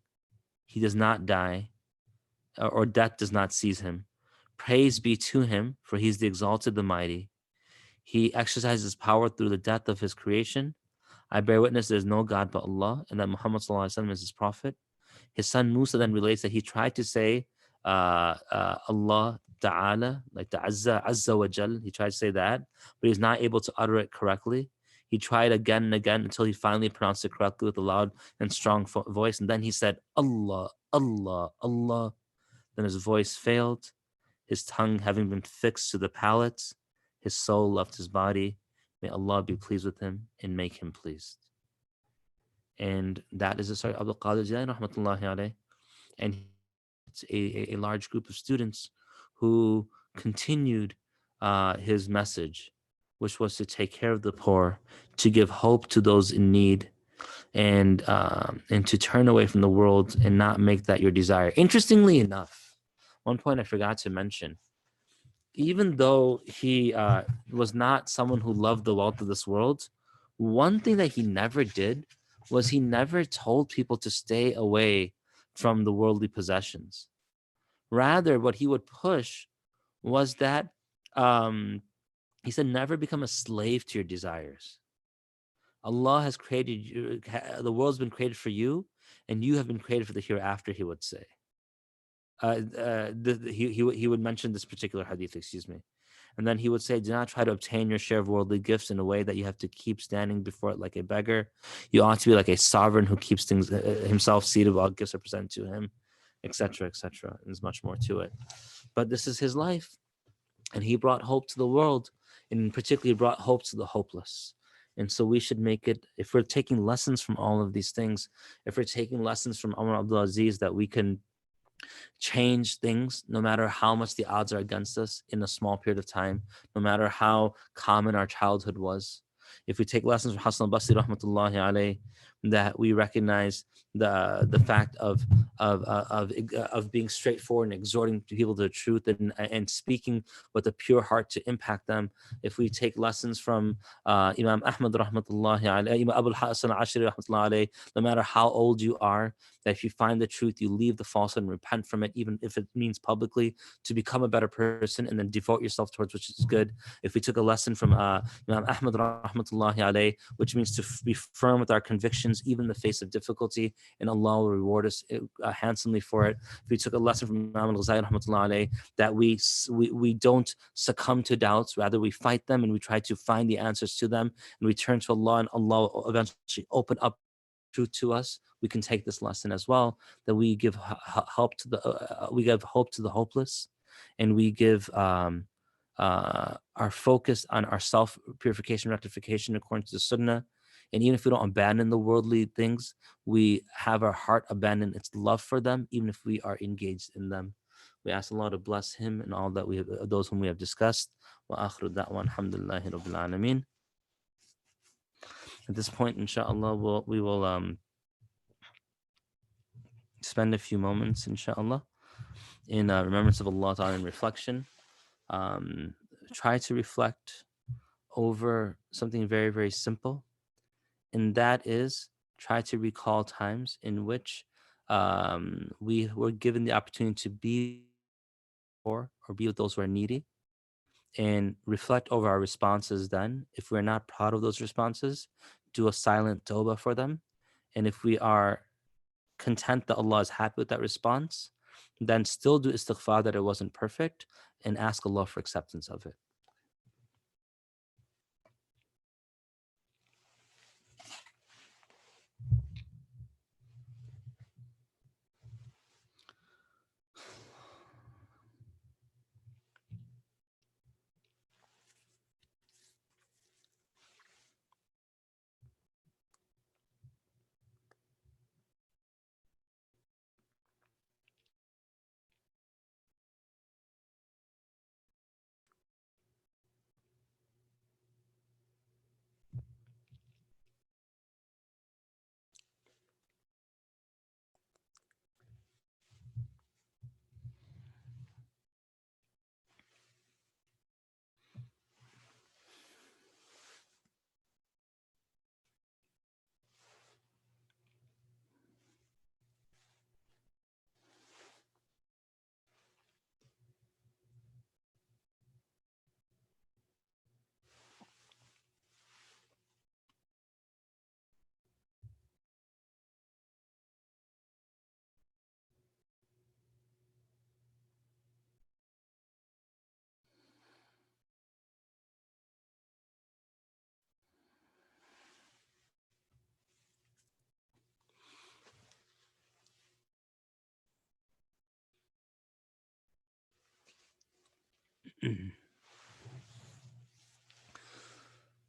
He does not die, or death does not seize Him. Praise be to Him, for He is the exalted, the mighty. He exercises power through the death of His creation. I bear witness there is no God but Allah, and that Muhammad ﷺ is His prophet." His son Musa then relates that he tried to say Allah Ta'ala, like the Azza wa Jal. He tried to say that, but he's not able to utter it correctly. He tried again and again until he finally pronounced it correctly with a loud and strong voice. And then he said, "Allah, Allah, Allah." Then his voice failed. His tongue having been fixed to the palate, his soul left his body. May Allah be pleased with him and make him pleased. And that is the story of Al-Qadir Jilani rahmatullahi alayh. And it's a large group of students who continued his message, which was to take care of the poor, to give hope to those in need, and to turn away from the world and not make that your desire. Interestingly enough, one point I forgot to mention, even though he was not someone who loved the wealth of this world, one thing that he never did was he never told people to stay away from the worldly possessions. Rather, what he would push was that he said, never become a slave to your desires. Allah has created you, the world's been created for you, and you have been created for the hereafter, he would say. He would mention this particular hadith, and then he would say, do not try to obtain your share of worldly gifts in a way that you have to keep standing before it like a beggar. You ought to be like a sovereign who keeps things himself seated while gifts are presented to him, etc., etc. There's much more to it, but this is his life, and he brought hope to the world, and particularly brought hope to the hopeless. And so we should make it, if we're taking lessons from all of these things, if we're taking lessons from Umar Abdul Aziz, that we can change things no matter how much the odds are against us in a small period of time, no matter how common our childhood was. If we take lessons from Hassan al-Basri rahmatullahi alayh, that we recognize the fact of being straightforward and exhorting people to the truth, and speaking with a pure heart to impact them. If we take lessons from Imam Ahmad rahmatullahi alayhi, Imam Abu al-Hasan al-Ashri rahmatullahi alayhi, no matter how old you are, that if you find the truth, you leave the falsehood and repent from it, even if it means publicly, to become a better person, and then devote yourself towards which is good. If we took a lesson from Imam Ahmad rahmatullahi alayhi, which means to be firm with our convictions, even in the face of difficulty, and Allah will reward us handsomely for it. If we took a lesson from Imam al-Ghazali rahmatullahi alayhi, that we don't succumb to doubts, rather we fight them and we try to find the answers to them, and we turn to Allah, and Allah will eventually open up truth to us. We can take this lesson as well, that we give help to we give hope to the hopeless, and we give our focus on our self purification, rectification according to the Sunnah. And even if we don't abandon the worldly things, we have our heart abandon its love for them, even if we are engaged in them. We ask Allah to bless him and all that those whom we have discussed. Wa akhiru da'wan alhamdulillahi rabbil alameen. At this point, inshallah, we will spend a few moments, inshallah, in remembrance of Allah Ta'ala and reflection. Try to reflect over something very, very simple, and that is try to recall times in which we were given the opportunity to be poor or be with those who are needy, and reflect over our responses then. If we're not proud of those responses, do a silent tawbah for them. And if we are content that Allah is happy with that response, then still do istighfar that it wasn't perfect, and ask Allah for acceptance of it.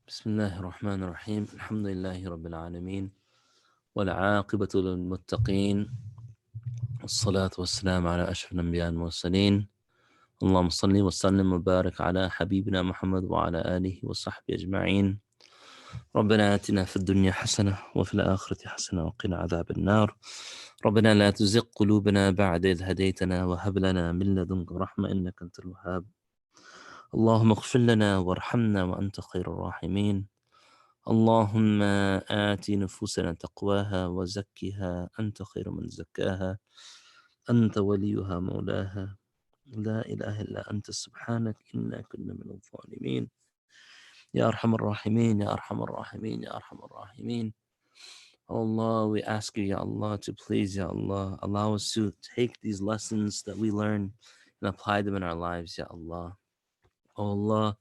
بسم الله الرحمن الرحيم الحمد لله رب العالمين والعاقبة للمتقين والصلاة والسلام على أشرف الأنبياء والمرسلين اللهم صل وسلم وبارك على حبيبنا محمد وعلى آله وصحبه أجمعين ربنا آتنا في الدنيا حسنة وفي الآخرة حسنة وقنا عذاب النار ربنا لا تزغ قلوبنا بعد إذ هديتنا وهب لنا من لدنك رحمة إنك أنت الوهاب اللهم اغفر لنا وارحمنا وأنت خير الراحمين اللهم آت نفوسنا تقواها وزكها أنت خير من زكاها أنت وليها مولاها لا إله إلا أنت سبحانك إنا كنا من الظالمين يا أرحم الراحمين يا أرحم الراحمين يا أرحم الراحمين. Allah, we ask you, Ya Allah, to please, Ya Allah, allow us to take these lessons that we learn and apply them in our lives, Ya Allah. Oh Allah,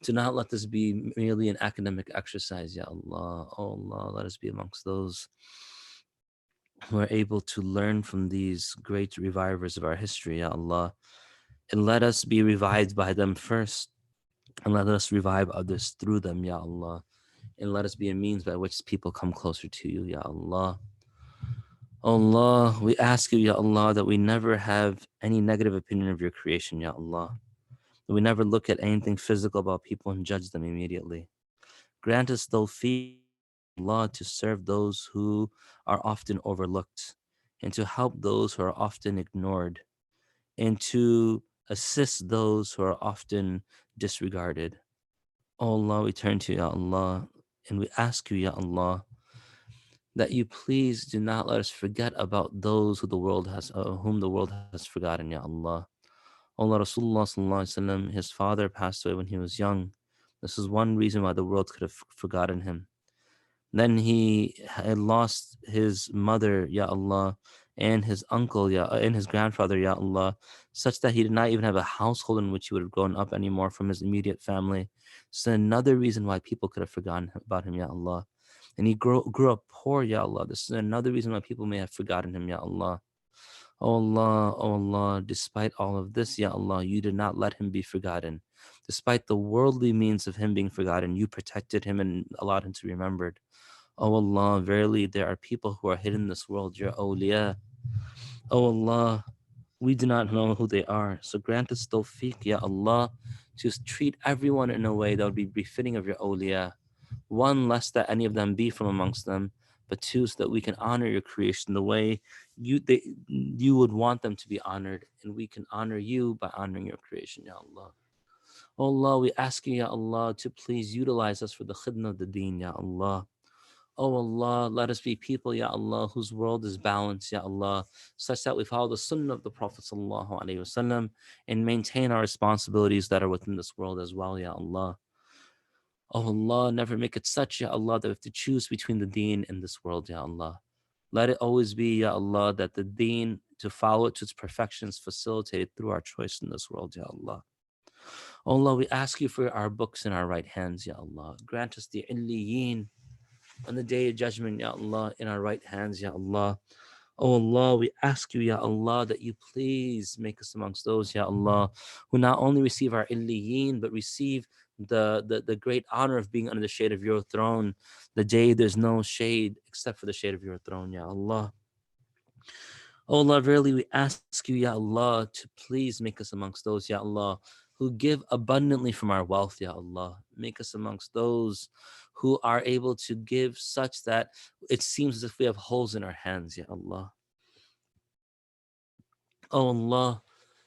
to not let this be merely an academic exercise, Ya Allah. Oh Allah, let us be amongst those who are able to learn from these great revivers of our history, Ya Allah. And let us be revived by them first, and let us revive others through them, Ya Allah. And let us be a means by which people come closer to you, Ya Allah. Allah, we ask you, Ya Allah, that we never have any negative opinion of your creation, Ya Allah. That we never look at anything physical about people and judge them immediately. Grant us tawfiq Allah, to serve those who are often overlooked, and to help those who are often ignored, and to assist those who are often disregarded. Oh Allah, we turn to you, Ya Allah, and we ask you, Ya Allah, that you please do not let us forget about those whom the world has forgotten, Ya Allah. Allah, Rasulullah sallallahu alaihi wasallam, his father passed away when he was young. This is one reason why the world could have forgotten him. Then he had lost his mother, Ya Allah, and his uncle, and his grandfather, Ya Allah, such that he did not even have a household in which he would have grown up anymore from his immediate family. So another reason why people could have forgotten about him, Ya Allah. And he grew up poor, Ya Allah. This is another reason why people may have forgotten him, Ya Allah. Oh Allah, despite all of this, Ya Allah, you did not let him be forgotten. Despite the worldly means of him being forgotten, you protected him and allowed him to be remembered. Oh Allah, verily there are people who are hidden in this world, your awliya. Oh Allah, we do not know who they are. So grant us tawfiq, Ya Allah, to treat everyone in a way that would be befitting of your awliya. One, lest that any of them be from amongst them, but two, so that we can honor your creation the way you would want them to be honored, and we can honor you by honoring your creation, Ya Allah. Oh Allah, we ask you, Ya Allah, to please utilize us for the khidmah of the deen, Ya Allah. Oh Allah, let us be people, Ya Allah, whose world is balanced, Ya Allah, such that we follow the sunnah of the Prophet Sallallahu Alaihi Wasallam and maintain our responsibilities that are within this world as well, Ya Allah. Oh Allah, never make it such, Ya Allah, that we have to choose between the deen and this world, Ya Allah. Let it always be, Ya Allah, that the deen, to follow it to its perfection, is facilitated through our choice in this world, Ya Allah. Oh Allah, we ask you for our books in our right hands, Ya Allah. Grant us the illiyin on the day of judgment, Ya Allah, in our right hands, Ya Allah. Oh Allah, we ask you, Ya Allah, that you please make us amongst those, Ya Allah, who not only receive our illiyin, but receive the great honor of being under the shade of your throne, the day there's no shade except for the shade of your throne, Ya Allah. Oh Allah, verily we ask you, Ya Allah, to please make us amongst those, Ya Allah, who give abundantly from our wealth, Ya Allah. Make us amongst those who are able to give such that it seems as if we have holes in our hands, Ya Allah. Oh Allah,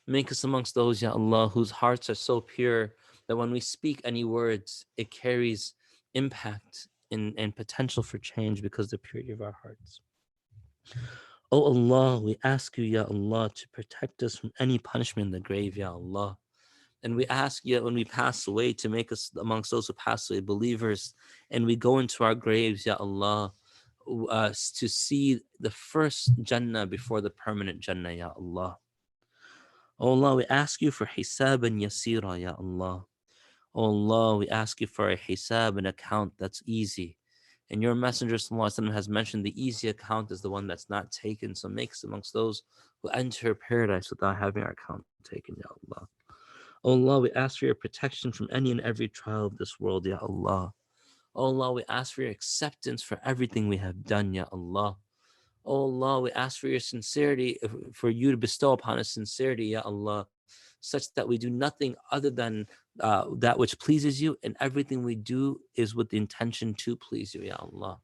make us amongst those, Ya Allah, whose hearts are so pure that when we speak any words, it carries impact and potential for change because of the purity of our hearts. Oh Allah, we ask you, Ya Allah, to protect us from any punishment in the grave, Ya Allah. And we ask you when we pass away to make us amongst those who pass away believers, and we go into our graves, Ya Allah, to see the first Jannah before the permanent Jannah, Ya Allah. Oh Allah, we ask you for hisab and yasira, Ya Allah. Oh Allah, we ask you for a hisab, an account that's easy. And your Messenger ﷺ has mentioned the easy account is the one that's not taken. So make us amongst those who enter paradise without having our account taken, Ya Allah. Oh Allah, we ask for your protection from any and every trial of this world, Ya Allah. Oh Allah, we ask for your acceptance for everything we have done, Ya Allah. Oh Allah, we ask for your sincerity, for you to bestow upon us sincerity, Ya Allah, such that we do nothing other than that which pleases you, and everything we do is with the intention to please you, Ya Allah.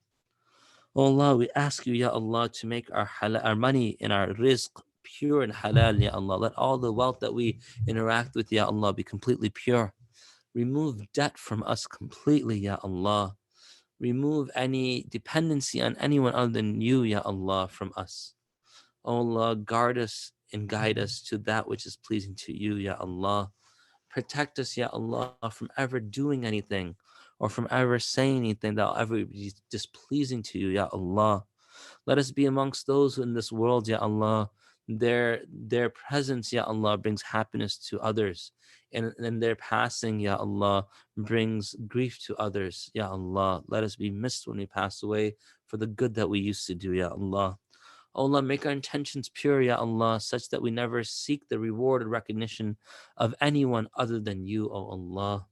Oh Allah, we ask you, Ya Allah, to make our money and our rizq pure and halal, Ya Allah. Let all the wealth that we interact with, Ya Allah, be completely pure. Remove debt from us completely, Ya Allah. Remove any dependency on anyone other than you, Ya Allah, from us. Oh Allah, guard us and guide us to that which is pleasing to you, Ya Allah. Protect us, Ya Allah, from ever doing anything or from ever saying anything that will ever be displeasing to you, Ya Allah. Let us be amongst those in this world, Ya Allah. Their presence, Ya Allah, brings happiness to others. And their passing, Ya Allah, brings grief to others, Ya Allah. Let us be missed when we pass away for the good that we used to do, Ya Allah. Oh Allah, make our intentions pure, Ya Allah, such that we never seek the reward or recognition of anyone other than you, O Allah.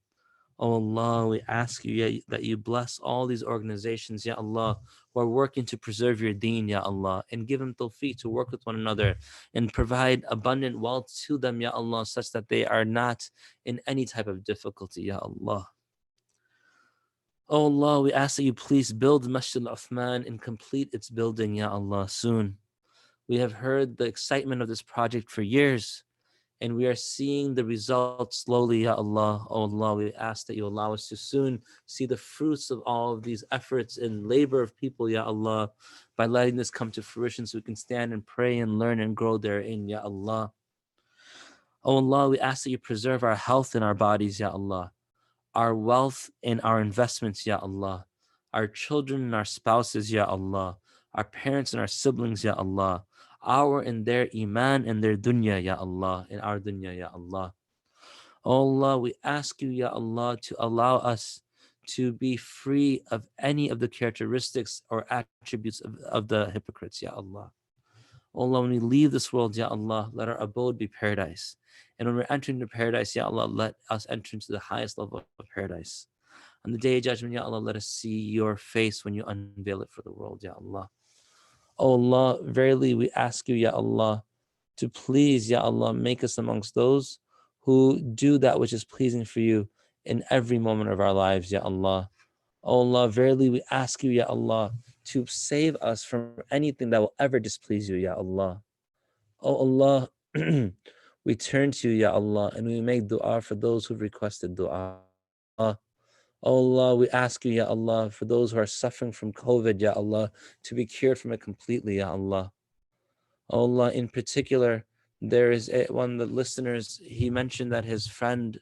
Oh Allah, we ask you, that you bless all these organizations, Ya Allah, who are working to preserve your deen, Ya Allah, and give them tawfiq to work with one another and provide abundant wealth to them, Ya Allah, such that they are not in any type of difficulty, Ya Allah. Oh Allah, we ask that you please build Masjid al-Uthman and complete its building, Ya Allah, soon. We have heard the excitement of this project for years, and we are seeing the results slowly, Ya Allah. Oh Allah, we ask that you allow us to soon see the fruits of all of these efforts and labor of people, Ya Allah, by letting this come to fruition so we can stand and pray and learn and grow therein, Ya Allah. Oh Allah, we ask that you preserve our health and our bodies, Ya Allah, our wealth and our investments, Ya Allah, our children and our spouses, Ya Allah, our parents and our siblings, Ya Allah, our and their iman and their dunya, Ya Allah, and our dunya, Ya Allah. Oh Allah, we ask you, Ya Allah, to allow us to be free of any of the characteristics or attributes of the hypocrites, Ya Allah. Oh Allah, when we leave this world, Ya Allah, let our abode be paradise. And when we're entering the paradise, Ya Allah, let us enter into the highest level of paradise. On the day of judgment, Ya Allah, let us see your face when you unveil it for the world, Ya Allah. Oh Allah, verily we ask you, Ya Allah, to please, Ya Allah, make us amongst those who do that which is pleasing for you in every moment of our lives, Ya Allah. Oh Allah, verily we ask you, Ya Allah, to save us from anything that will ever displease you, Ya Allah. Oh Allah, we turn to you, Ya Allah, and we make dua for those who've requested dua. Oh Allah, we ask you, Ya Allah, for those who are suffering from COVID, Ya Allah, to be cured from it completely, Ya Allah. Oh Allah, in particular, there is one of the listeners, he mentioned that his friend,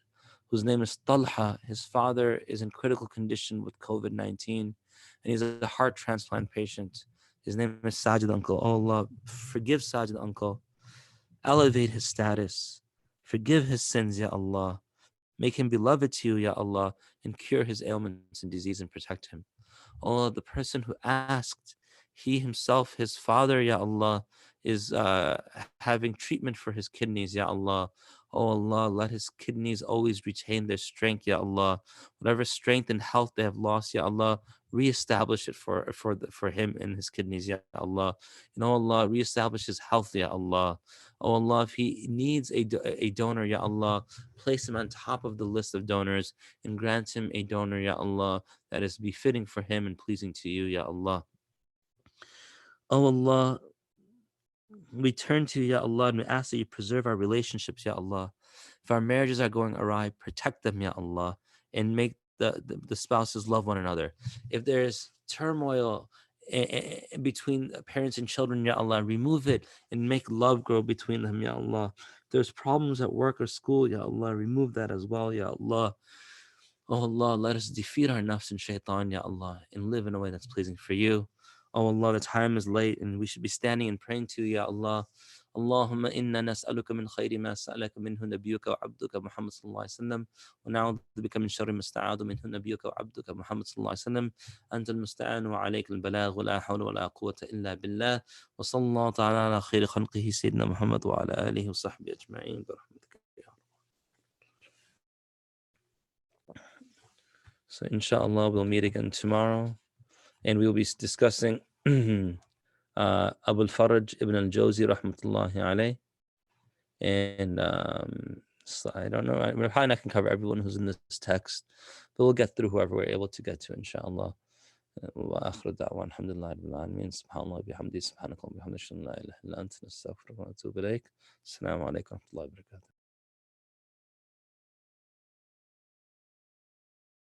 whose name is Talha, his father is in critical condition with COVID-19, and he's a heart transplant patient. His name is Sajid Uncle. Oh Allah, forgive Sajid Uncle. Elevate his status. Forgive his sins, Ya Allah. Make him beloved to you, Ya Allah, and cure his ailments and disease and protect him. Allah, the person who asked, he himself, his father, Ya Allah, is having treatment for his kidneys, Ya Allah. Oh Allah, let his kidneys always retain their strength, Ya Allah. Whatever strength and health they have lost, Ya Allah, reestablish it for him and his kidneys, Ya Allah. And oh Allah, reestablish his health, Ya Allah. Oh Allah, if he needs a donor, Ya Allah, place him on top of the list of donors and grant him a donor, Ya Allah, that is befitting for him and pleasing to you, Ya Allah. Oh Allah, we turn to you, Ya Allah, and we ask that you preserve our relationships, Ya Allah. If our marriages are going awry, protect them, Ya Allah, and make the spouses love one another. If there's turmoil between parents and children, Ya Allah, remove it and make love grow between them, Ya Allah. If there's problems at work or school, Ya Allah, remove that as well, Ya Allah. Oh Allah, let us defeat our nafs and shaitan, Ya Allah, and live in a way that's pleasing for you. Oh Allah, the time is late and we should be standing and praying to you, Ya Allah. اللهم إنا نسألك من خير ما سألك منه نبيك وعبدك محمد صلى الله عليه وسلم ونعوذ بك من شر ما استعاذ منه نبيك وعبدك محمد صلى الله عليه وسلم أنت المستعان وعليك البلاغ ولا حول ولا قوة إلا بالله وصلى الله تعالى على خير خلقه سيدنا محمد وعلى آله وصحبه أجمعين برحمتك يا رب. So inshallah we'll meet again tomorrow and we will be discussing Abu al-Faraj ibn al-Jawzi rahmatullahi alayh. And so I don't know, we're probably not going to cover everyone who's in this text, but we'll get through whoever we're able to get to, inshallah. وآخر دعوة الحمد لله رب العالمين سبحان الله وبحمده سبحانك اللهم وبحمدك لا إله إلا أنت نستغفرك ونتوب إليك السلام عليكم ورحمة الله وبركاته